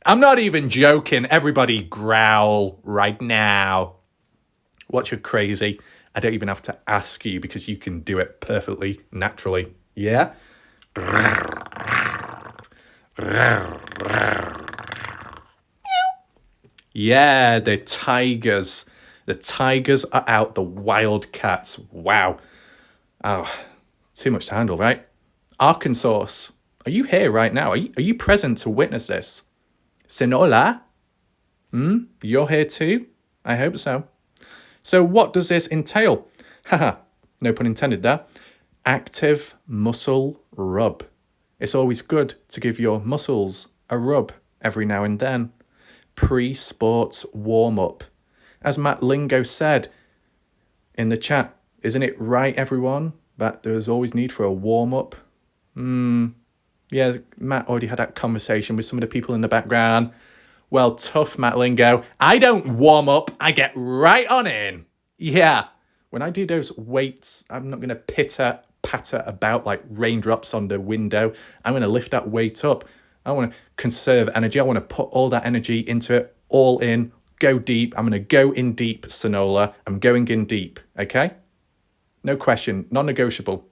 I'm not even joking. Everybody growl right now. What, you're crazy? I don't even have to ask you because you can do it perfectly naturally. Yeah? Yeah, the tigers. The tigers are out. The wild cats. Wow. Oh, too much to handle, right? Arkansas, are you here right now? Are you present to witness this? Sinola? You're here too? I hope so. So what does this entail? Haha, no pun intended there. Active muscle rub. It's always good to give your muscles a rub every now and then. Pre-sports warm-up. As Matt Lingo said in the chat, isn't it right, everyone, that there's always need for a warm-up? Yeah, Matt already had that conversation with some of the people in the background. Well, tough, Matt Lingo. I don't warm up, I get right on in. Yeah, when I do those weights, I'm not going to patter about like raindrops on the window. I'm going to lift that weight up. I want to conserve energy. I want to put all that energy into it, all in, go deep. I'm going to go in deep, Sonola. I'm going in deep, okay? No question, non-negotiable.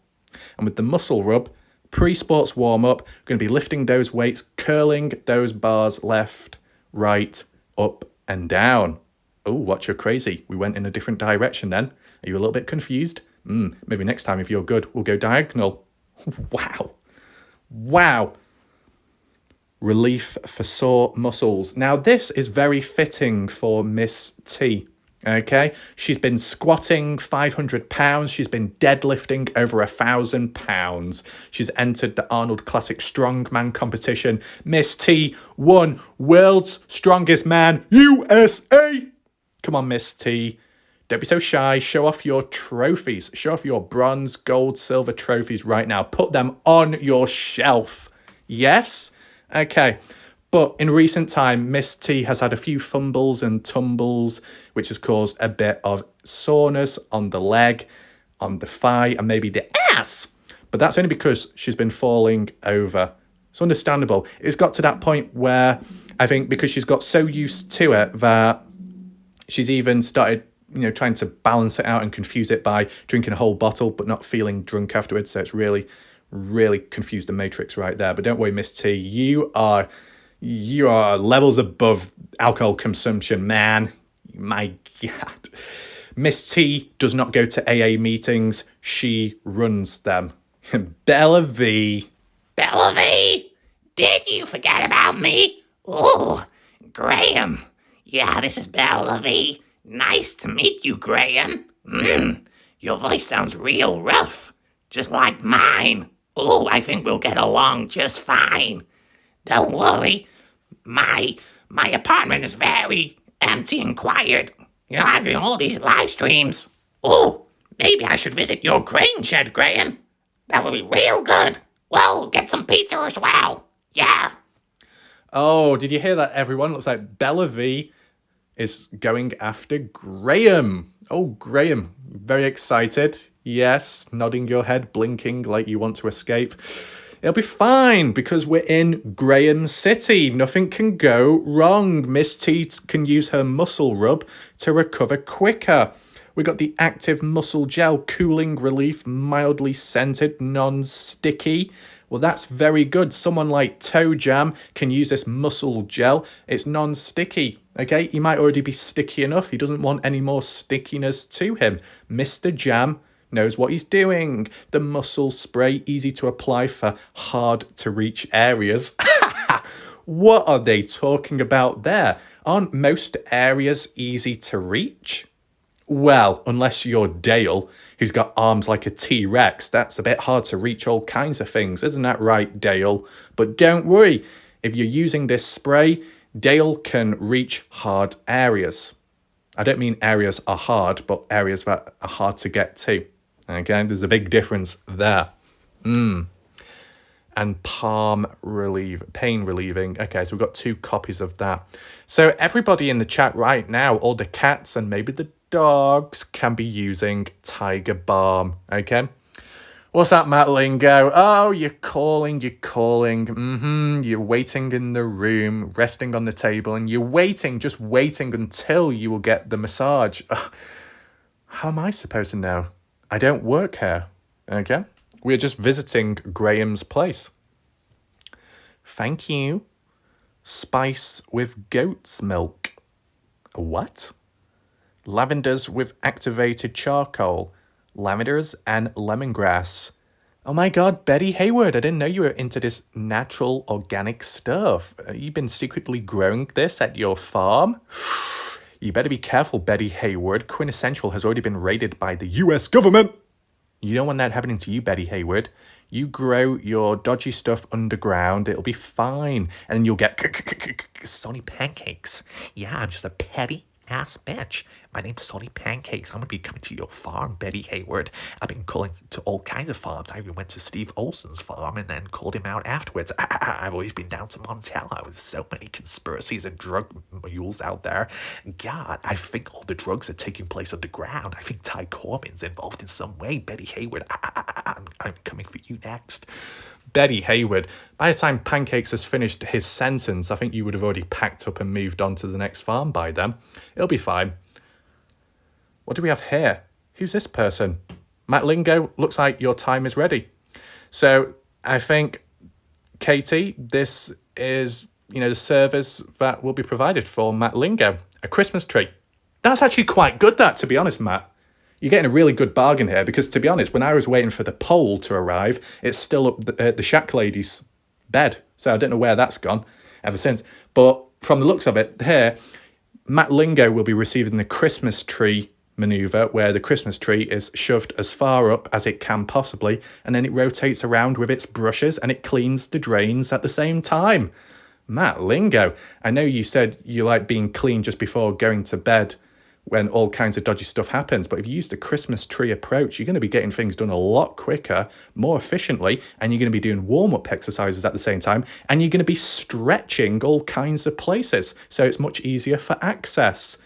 And with the muscle rub, pre-sports warm-up, going to be lifting those weights, curling those bars left, right, up and down. Oh, watch, you're crazy. We went in a different direction then. Are you a little bit confused? Maybe next time, if you're good, we'll go diagonal. Wow. relief for sore muscles. Now, this is very fitting for Miss T. Okay, she's been squatting 500 pounds. She's been deadlifting over 1,000 pounds. She's entered the Arnold Classic Strongman competition. Miss T won World's Strongest Man USA. Come on, Miss T. Don't be so shy. Show off your trophies. Show off your bronze, gold, silver trophies right now. Put them on your shelf. Yes? Okay. But in recent time, Miss T has had a few fumbles and tumbles, which has caused a bit of soreness on the leg, on the thigh, and maybe the ass. But that's only because she's been falling over. It's understandable. It's got to that point where I think because she's got so used to it that she's even started, trying to balance it out and confuse it by drinking a whole bottle but not feeling drunk afterwards. So it's really, really confused the matrix right there. But don't worry, Miss T, you are levels above alcohol consumption, man. My God. Miss T does not go to AA meetings. She runs them. Bella V. Bella V, did you forget about me? Oh, Graham. Yeah, this is Bella V. Nice to meet you, Graham. Your voice sounds real rough, just like mine. Oh, I think we'll get along just fine. Don't worry. My apartment is very empty and quiet. I'm doing all these live streams. Oh, maybe I should visit your grain shed, Graham. That would be real good. Well, get some pizza as well. Yeah. Oh, did you hear that, everyone? Looks like Bella V is going after Graham. Oh, Graham, very excited. Yes, nodding your head, blinking like you want to escape. It'll be fine because we're in Graham City. Nothing can go wrong. Miss T can use her muscle rub to recover quicker. We got the active muscle gel, cooling relief, mildly scented, non-sticky. Well, that's very good. Someone like Toe Jam can use this muscle gel. It's non-sticky, okay? He might already be sticky enough. He doesn't want any more stickiness to him. Mr. Jam knows what he's doing. The muscle spray, easy to apply for hard-to-reach areas. What are they talking about there? Aren't most areas easy to reach? Well, unless you're Dale, who's got arms like a T-Rex, that's a bit hard to reach all kinds of things. Isn't that right, Dale? But don't worry, if you're using this spray, Dale can reach hard areas. I don't mean areas are hard, but areas that are hard to get to. Okay, there's a big difference there. And pain relieving. Okay, so we've got 2 copies of that. So everybody in the chat right now, all the cats and maybe the dogs, can be using Tiger Balm. Okay. What's that, Matt Lingo? Oh, you're calling. You're waiting in the room, resting on the table, and you're just waiting until you will get the massage. How am I supposed to know? I don't work here, okay? We're just visiting Graham's place. Thank you. Spice with goat's milk. What? Lavenders with activated charcoal. Lavenders and lemongrass. Oh my God, Betty Hayward, I didn't know you were into this natural organic stuff. You've been secretly growing this at your farm? You better be careful, Betty Hayward. Quintessential has already been raided by the US government. You don't want that happening to you, Betty Hayward. You grow your dodgy stuff underground. It'll be fine. And then you'll get Stony Pancakes. Yeah, I'm just a petty ass bitch. My name's Stony Pancakes. I'm going to be coming to your farm, Betty Hayward. I've been calling to all kinds of farms. I even went to Steve Olson's farm and then called him out afterwards. I've always been down to Montana with so many conspiracies and drug mules out there. God, I think all the drugs are taking place underground. I think Ty Corbin's involved in some way. Betty Hayward, I'm coming for you next. Betty Hayward, by the time Pancakes has finished his sentence, I think you would have already packed up and moved on to the next farm by then. It'll be fine. What do we have here? Who's this person? Matt Lingo, looks like your time is ready. So I think, Katie, this is, the service that will be provided for Matt Lingo. A Christmas tree. That's actually quite good, that, to be honest, Matt. You're getting a really good bargain here because, to be honest, when I was waiting for the pole to arrive, it's still up the shack ladies. bed. So I don't know where that's gone ever since. But from the looks of it here, Matt Lingo will be receiving the Christmas tree maneuver, where the Christmas tree is shoved as far up as it can possibly, and then it rotates around with its brushes and it cleans the drains at the same time. Matt Lingo, I know you said you like being clean just before going to bed when all kinds of dodgy stuff happens, but if you use the Christmas tree approach, you're going to be getting things done a lot quicker, more efficiently, and you're going to be doing warm-up exercises at the same time, and you're going to be stretching all kinds of places, so it's much easier for access.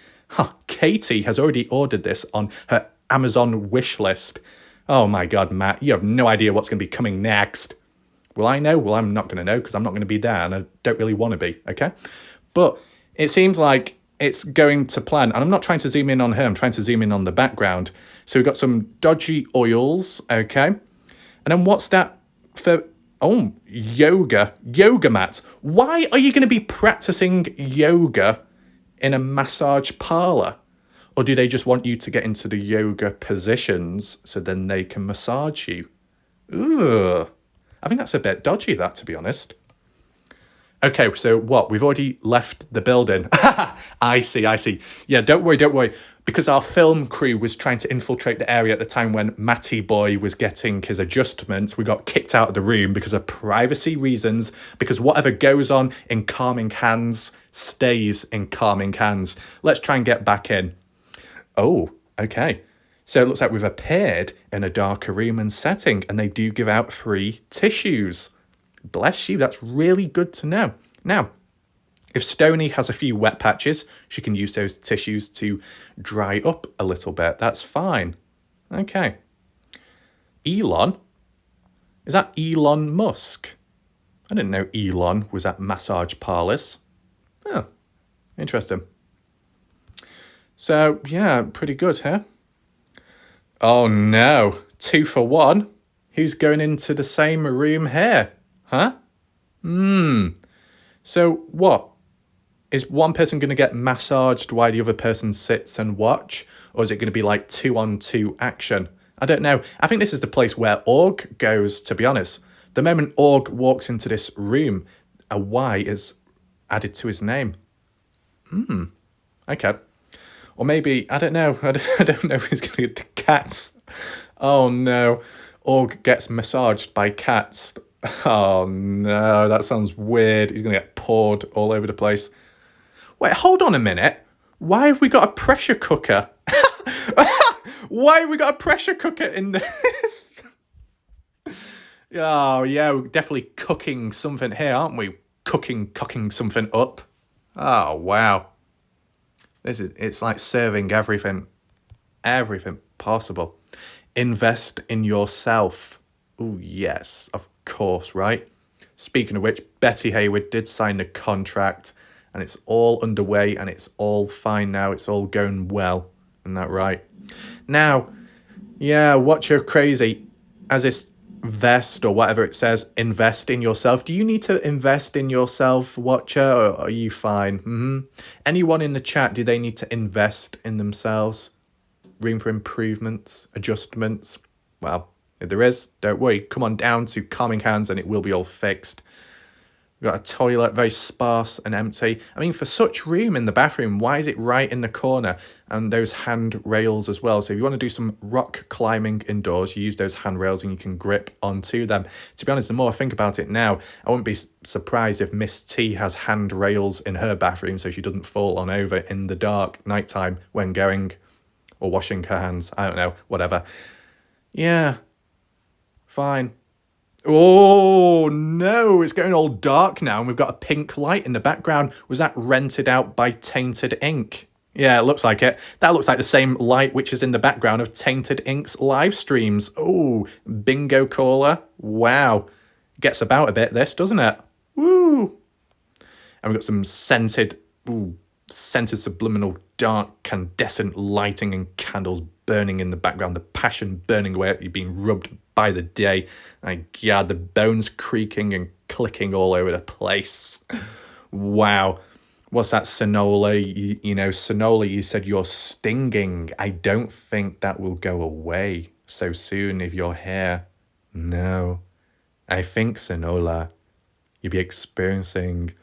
Katie has already ordered this on her Amazon wish list. Oh my God, Matt, you have no idea what's going to be coming next. Will I know? Well, I'm not going to know because I'm not going to be there and I don't really want to be, okay? But it seems like it's going to plan. And I'm not trying to zoom in on her. I'm trying to zoom in on the background. So we've got some dodgy oils, okay? And then what's that for? Oh, yoga mat. Why are you going to be practicing yoga in a massage parlor? Or do they just want you to get into the yoga positions so then they can massage you? Ugh. I think that's a bit dodgy, that, to be honest. Okay, so what? We've already left the building. I see. Yeah, don't worry. Because our film crew was trying to infiltrate the area at the time when Matty Boy was getting his adjustments, we got kicked out of the room because of privacy reasons, because whatever goes on in calming hands stays in calming hands. Let's try and get back in. Oh, okay. So it looks like we've appeared in a darker room and setting, and they do give out free tissues. Bless you, that's really good to know. Now, if Stoney has a few wet patches, she can use those tissues to dry up a little bit. That's fine. Okay. Elon? Is that Elon Musk? I didn't know Elon was at massage parlors. Oh, interesting. So, yeah, pretty good, huh? Oh no, 2 for 1. Who's going into the same room here? Huh? So what? Is one person going to get massaged while the other person sits and watch? Or is it going to be like 2-on-2 action? I don't know. I think this is the place where Org goes, to be honest. The moment Org walks into this room, a Y is added to his name. Okay. Or maybe, I don't know. I don't know if he's going to get the cats. Oh no. Org gets massaged by cats. Oh no, that sounds weird. He's going to get poured all over the place. Wait, hold on a minute. Why have we got a pressure cooker? Why have we got a pressure cooker in this? Oh yeah, we're definitely cooking something here, aren't we? Cooking something up. Oh wow. It's like serving everything possible. Invest in yourself. Oh yes, of course, right? Speaking of which, Bette Hayward did sign the contract and it's all underway and it's all fine now. It's all going well. Isn't that right? Now, yeah, watch your crazy. As this vest or whatever it says, invest in yourself. Do you need to invest in yourself, watcher, or are you fine? Anyone in the chat, do they need to invest in themselves? Room for improvements, adjustments? Well, if there is, don't worry. Come on down to Calming Hands and it will be all fixed. We've got a toilet, very sparse and empty. I mean, for such room in the bathroom, why is it right in the corner? And those handrails as well. So if you want to do some rock climbing indoors, you use those handrails and you can grip onto them. To be honest, the more I think about it now, I wouldn't be surprised if Miss T has handrails in her bathroom so she doesn't fall on over in the dark nighttime when going or washing her hands. I don't know, whatever. Yeah, fine. Oh no, it's getting all dark now and we've got a pink light in the background. Was that rented out by Tainted Ink? Yeah, it looks like it. That looks like the same light which is in the background of Tainted Ink's live streams. Oh, bingo caller. Wow. Gets about a bit, this, doesn't it? Woo. And we've got some scented subliminal dark candescent lighting and candles burning in the background, the passion burning away at you, being rubbed by the day. My God, the bones creaking and clicking all over the place. Wow. What's that, Sonola? You know, Sonola, you said you're stinging. I don't think that will go away so soon if you're here. No. I think, Sonola, You'll be experiencing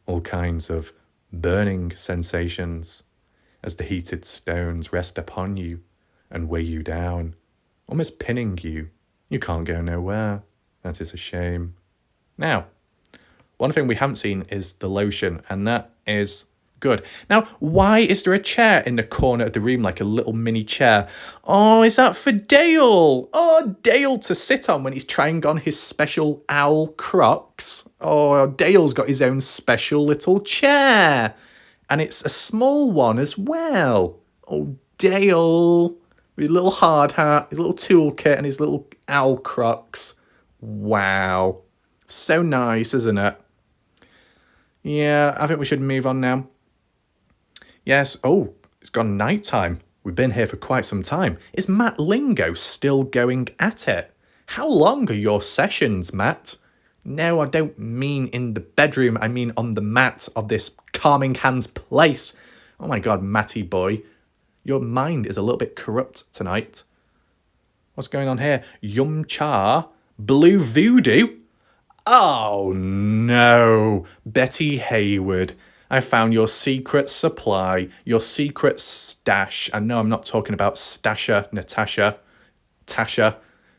all kinds of burning sensations as the heated stones rest upon you and weigh you down, almost pinning you. You can't go nowhere. That is a shame. Now, one thing we haven't seen is the lotion, and that is good. Now, why is there a chair in the corner of the room, like a little mini chair? Oh, is that for Dale? Oh, Dale to sit on when he's trying on his special owl Crocs. Oh, Dale's got his own special little chair. And it's a small one as well. Oh, Dale, with his little hard hat, his little toolkit, and his little owl Crocs. Wow. So nice, isn't it? Yeah, I think we should move on now. Yes, oh, it's gone nighttime. We've been here for quite some time. Is Matt Lingo still going at it? How long are your sessions, Matt? No, I don't mean in the bedroom. I mean on the mat of this Calming Hands place. Oh my God, Matty boy. Your mind is a little bit corrupt tonight. What's going on here? Yum Cha? Blue Voodoo? Oh no. Bette Hayward. I found your secret supply, your secret stash. And no, I'm not talking about Stasha, Natasha, Tasha.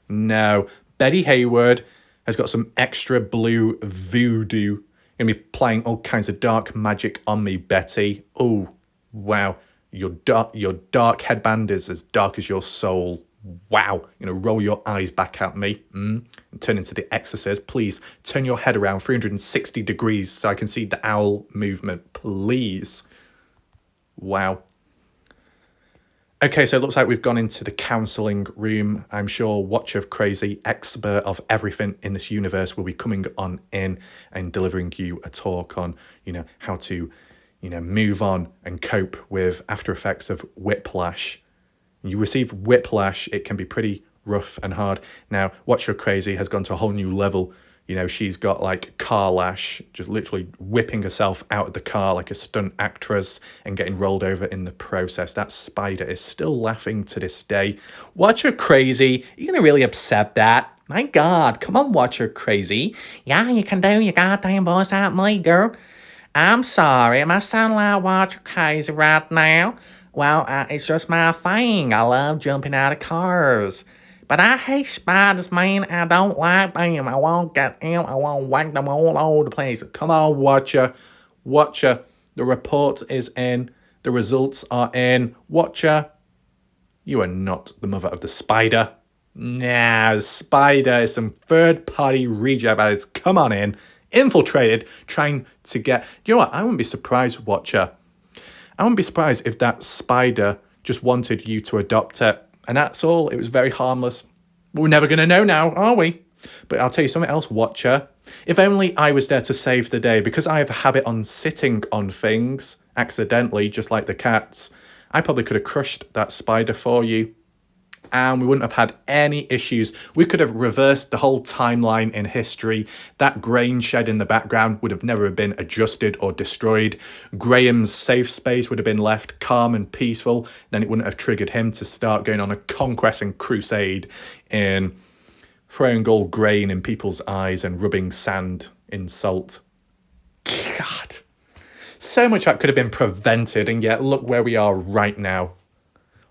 No, Bette Hayward has got some extra blue voodoo. Gonna be playing all kinds of dark magic on me, Betty. Oh, wow. Your dark headband is as dark as your soul. Wow. You're gonna roll your eyes back at me and turn into the Exorcist. Please turn your head around 360 degrees so I can see the owl movement, please. Wow. Okay, so it looks like we've gone into the counselling room. I'm sure Watch of Crazy, expert of everything in this universe, will be coming on in and delivering you a talk on, how to, move on and cope with after effects of whiplash. You receive whiplash, it can be pretty rough and hard. Now, Watch of Crazy has gone to a whole new level. She's got like car lash, just literally whipping herself out of the car like a stunt actress and getting rolled over in the process. That spider is still laughing to this day. Watch Her Crazy, you're going to really upset that. My God, come on, Watch Her Crazy. Yeah, you can do your goddamn voice out, my girl. I'm sorry, am I sounding like Watch Her Crazy right now? Well, it's just my thing. I love jumping out of cars. But I hate spiders, man. I don't like them. I won't get in. I won't whack them all over the place. Come on, Watcher. Watcher. The report is in. The results are in. Watcher. You are not the mother of the spider. Nah, the spider is some third-party reject. Come on in. Infiltrated. Trying to get... Do you know what? I wouldn't be surprised, Watcher. I wouldn't be surprised if that spider just wanted you to adopt it. And that's all. It was very harmless. We're never going to know now, are we? But I'll tell you something else, Watcher. If only I was there to save the day, because I have a habit on sitting on things accidentally, just like the cats, I probably could have crushed that spider for you. And we wouldn't have had any issues. We could have reversed the whole timeline in history. That grain shed in the background would have never been adjusted or destroyed. Graham's safe space would have been left calm and peaceful. Then it wouldn't have triggered him to start going on a conquest and crusade in throwing gold grain in people's eyes and rubbing sand in salt. God. So much that could have been prevented, and yet look where we are right now.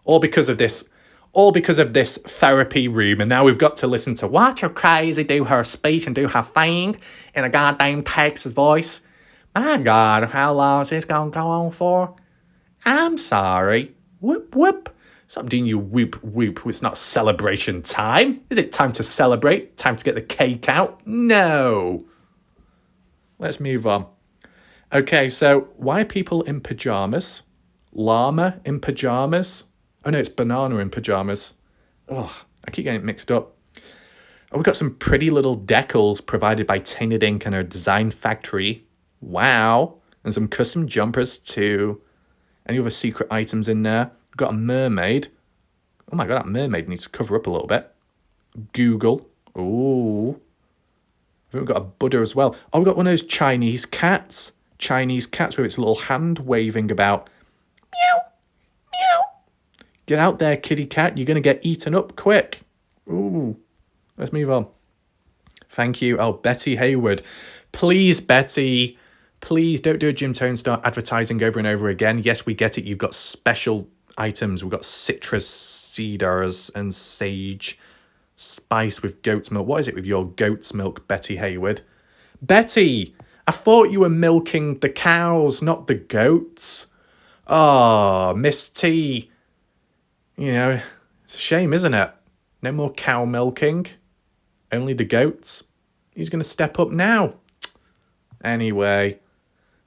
All because of this therapy room, and now we've got to listen to Watch Her Crazy do her speech and do her thing in a goddamn Texas voice. My God, how long is this going to go on for? I'm sorry. Whoop, whoop. Stop doing you whoop, whoop. It's not celebration time. Is it time to celebrate? Time to get the cake out? No. Let's move on. Okay, so why are people in pyjamas? Llama in pyjamas? Oh no, it's banana in pyjamas. Oh, I keep getting it mixed up. Oh, we've got some pretty little decals provided by Tainted Ink and her design factory. Wow. And some custom jumpers too. Any other secret items in there? We've got a mermaid. Oh my God, that mermaid needs to cover up a little bit. Google. Ooh. I think we've got a Buddha as well. Oh, we've got one of those Chinese cats. Chinese cats with its little hand waving about. Meow. Meow. Get out there, kitty cat. You're going to get eaten up quick. Ooh. Let's move on. Thank you. Oh, Betty Hayward. Please, Betty, please don't do a Jim Tone start advertising over and over again. Yes, we get it. You've got special items. We've got citrus cedars and sage spice with goat's milk. What is it with your goat's milk, Betty Hayward? Betty, I thought you were milking the cows, not the goats. Oh, Miss T. You know, it's a shame, isn't it? No more cow milking. Only the goats. Who's going to step up now? Anyway,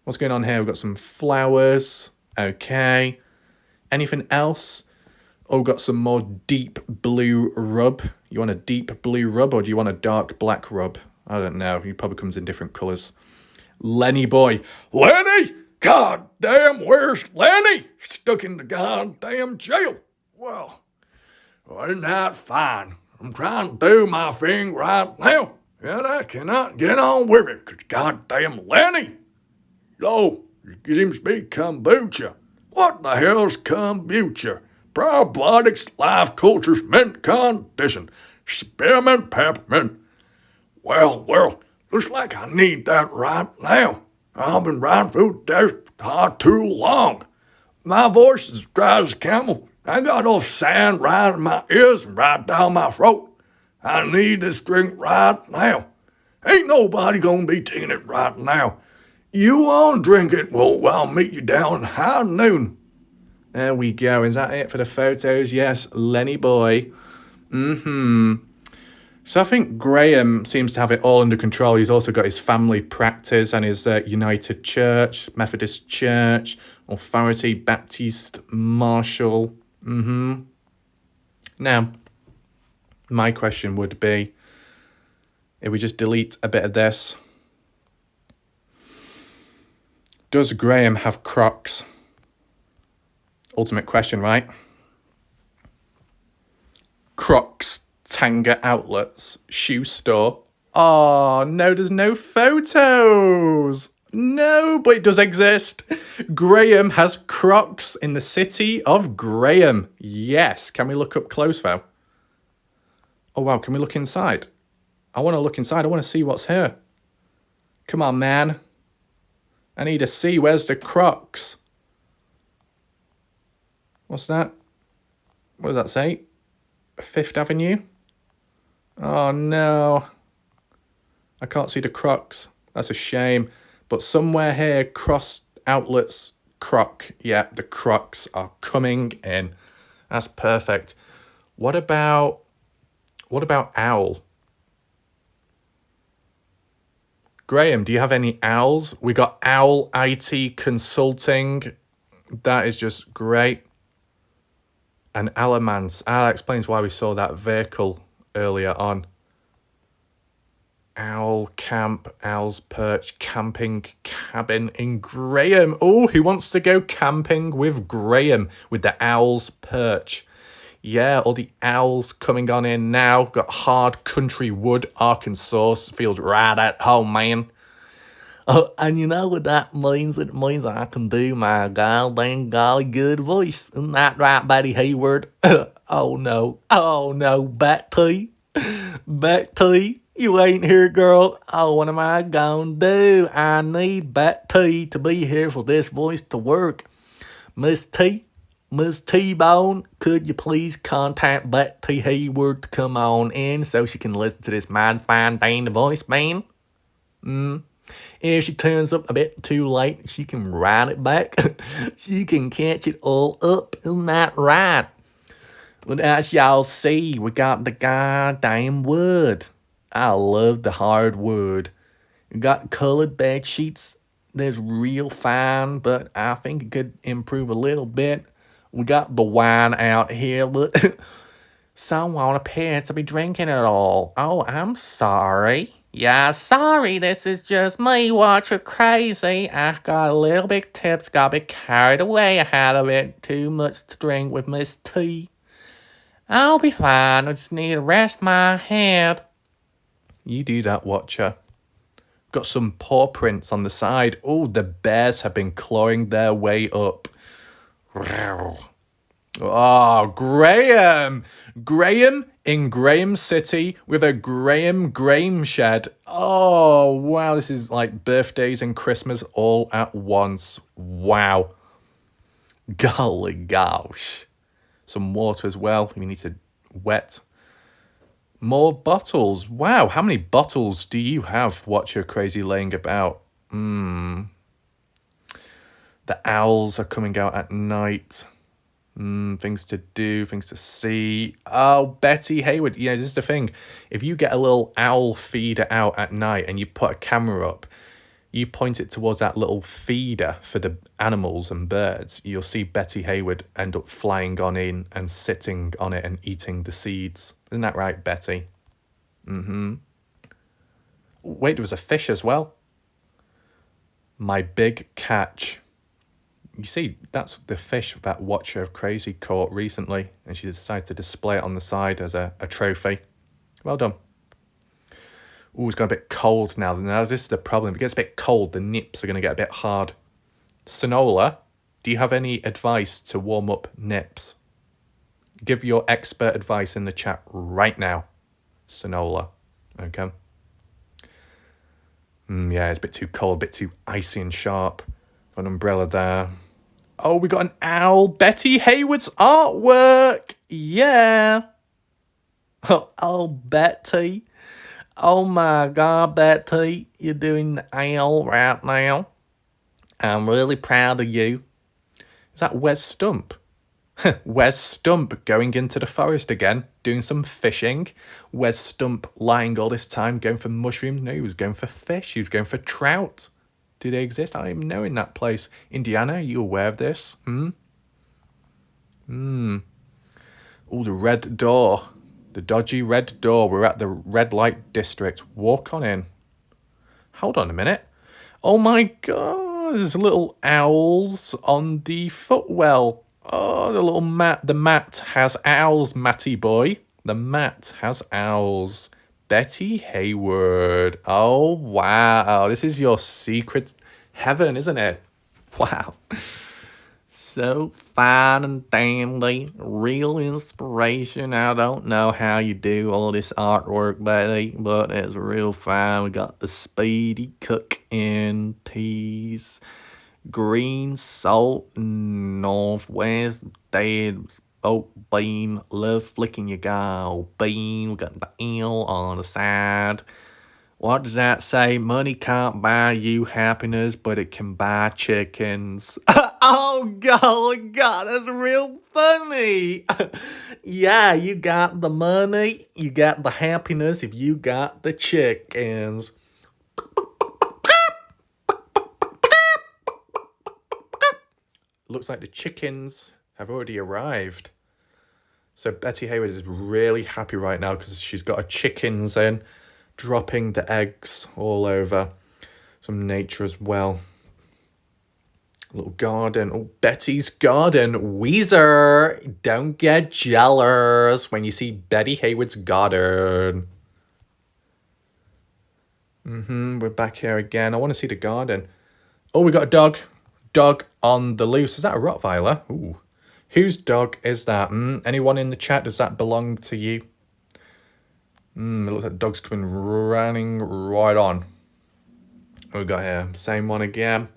what's going on here? We've got some flowers. Okay. Anything else? Oh, we've got some more deep blue rub. You want a deep blue rub or do you want a dark black rub? I don't know. He probably comes in different colours. Lenny boy. Lenny! God damn, where's Lenny? Stuck in the goddamn jail. Well, isn't that fine? I'm trying to do my thing right now, and I cannot get on with it, 'cause goddamn Lenny. Yo, it seems to be kombucha. What the hell's kombucha? Probiotics, life cultures, mint condition, spearmint peppermint. Well, looks like I need that right now. I've been riding through the desert far too long. My voice is dry as a camel. I got enough sand right in my ears and right down my throat. I need this drink right now. Ain't nobody gonna be taking it right now. You wanna drink it? Well, I'll meet you down high noon. There we go. Is that it for the photos? Yes, Lenny boy. So I think Graham seems to have it all under control. He's also got his family practice and his United Church, Methodist Church, Authority, Baptist, Marshall. Now, my question would be, if we just delete a bit of this, does Graham have Crocs? Ultimate question, right? Crocs, Tanga Outlets, shoe store. Oh, no, there's no photos. No, but it does exist. Graham has Crocs in the city of Graham. Yes. Can we look up close, though? Oh, wow. Can we look inside? I want to look inside. I want to see what's here. Come on, man. I need to see. Where's the Crocs? What's that? What does that say? Fifth Avenue? Oh, no. I can't see the Crocs. That's a shame. But somewhere here, Cross Outlets, Croc. Yeah, the Crocs are coming in. That's perfect. What about Owl? Graham, do you have any owls? We got Owl IT Consulting. That is just great. And Alamance. That explains why we saw that vehicle earlier on. Owl Camp, Owl's Perch, Camping Cabin in Graham. Oh, who wants to go camping with Graham with the Owl's Perch? Yeah, all the owls coming on in now. Got Hard Country Wood, Arkansas. Feels right at home, man. Oh, and you know what that means? It means I can do my goddamn golly good voice. Isn't that right, Betty Hayward? Oh, no, Bette. Bette, you ain't here, girl. Oh, what am I gonna do? I need Bette to be here for this voice to work. Miss T-Bone, could you please contact Bette Hayward to come on in so she can listen to this fine dang voice, man? If she turns up a bit too late, she can write it back. She can catch it all up. Isn't that right? But as y'all see, we got the goddamn wood. I love the hardwood. We got colored bed sheets. That's real fine, but I think it could improve a little bit. We got the wine out here, but someone appears to be drinking it all. Oh, I'm sorry. Yeah, sorry, this is just me. Watch you crazy. I got a little bit tips, got a bit carried away. I had a bit too much to drink with Miss T. I'll be fine. I just need to rest my head. You do that, Watcher. Got some paw prints on the side. Oh, the bears have been clawing their way up. Oh, Graham! Graham in Graham City with a Graham shed. Oh, wow, this is like birthdays and Christmas all at once. Wow. Golly gosh. Some water as well. We need to wet. More bottles. Wow, how many bottles do you have? What you're crazy laying about? The owls are coming out at night. Things to do, things to see. Oh, Betty Hayward. You know, this is the thing. If you get a little owl feeder out at night and you put a camera up, you point it towards that little feeder for the animals and birds, you'll see Betty Hayward end up flying on in and sitting on it and eating the seeds. Isn't that right, Betty? Wait, there was a fish as well. My big catch. You see, that's the fish that Watcher of Crazy caught recently, and she decided to display it on the side as a trophy. Well done. Ooh, it's got a bit cold now. Now, this is the problem. If it gets a bit cold, the nips are going to get a bit hard. Sonola, do you have any advice to warm up nips? Give your expert advice in the chat right now. Sonola. Okay. Yeah, it's a bit too cold, a bit too icy and sharp. Got an umbrella there. Oh, we got an owl. Betty Hayward's artwork. Yeah. Oh, Betty. Oh my God, Betty. You're doing the owl right now. I'm really proud of you. Is that Wes Stump? Wes Stump going into the forest again, doing some fishing. Wes Stump lying all this time, going for mushrooms. No, he was going for fish. He was going for trout. Do they exist? I don't even know in that place. Indiana, are you aware of this? Oh, the red door. The dodgy red door. We're at the red light district. Walk on in. Hold on a minute. Oh my God, there's little owls on the footwell. Oh, the little mat. The mat has owls, Matty boy. The mat has owls. Betty Hayward. Oh, wow. This is your secret heaven, isn't it? Wow. So fine and dandy. Real inspiration. I don't know how you do all this artwork, Betty, but it's real fine. We got the Speedy Cook in peas, green salt, northwest, dead oat bean, love flicking your guy, old bean. We got the eel on the side. What does that say? Money can't buy you happiness, but it can buy chickens. Oh, God, that's real funny. Yeah, you got the money, you got the happiness if you got the chickens. Looks like the chickens have already arrived. So Betty Hayward is really happy right now because she's got her chickens in, dropping the eggs all over. Some nature as well. Little garden. Oh, Betty's garden. Weezer, don't get jealous when you see Betty Hayward's garden. We're back here again. I want to see the garden. Oh, we got a dog. Dog on the loose. Is that a Rottweiler? Ooh. Whose dog is that? Anyone in the chat? Does that belong to you? It looks like the dog's coming running right on. What we got here? Same one again.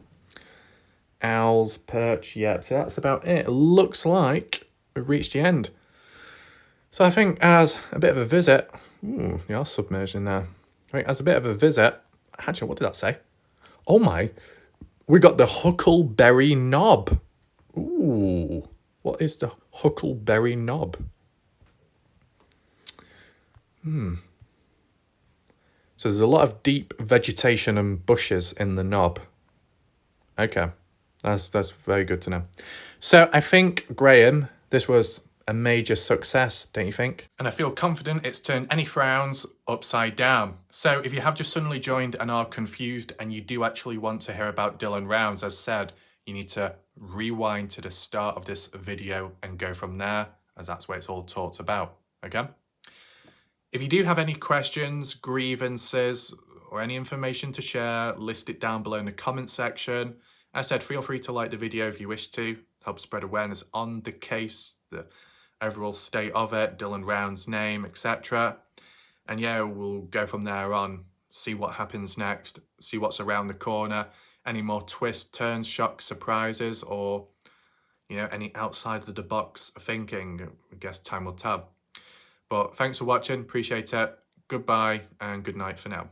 Owls, perch. Yep, so that's about it. It looks like we've reached the end. So I think as a bit of a visit... Ooh, you are submerged in there. Right, as a bit of a visit... Actually, what did that say? Oh my... We got the Huckleberry Knob. Ooh, what is the Huckleberry Knob? So there's a lot of deep vegetation and bushes in the knob. Okay, that's very good to know. So I think, Graham, this was a major success, don't you think? And I feel confident it's turned any frowns upside down. So if you have just suddenly joined and are confused and you do actually want to hear about Dylan Rounds, as said, you need to rewind to the start of this video and go from there, as that's where it's all talked about, okay? If you do have any questions, grievances, or any information to share, list it down below in the comment section. As said, feel free to like the video if you wish to. help spread awareness on the case, the overall state of it, Dylan Round's name, etc. And yeah, we'll go from there on, see what happens next, see what's around the corner, any more twists, turns, shocks, surprises, or any outside of the box thinking. I guess time will tell. But thanks for watching, appreciate it. Goodbye and good night for now.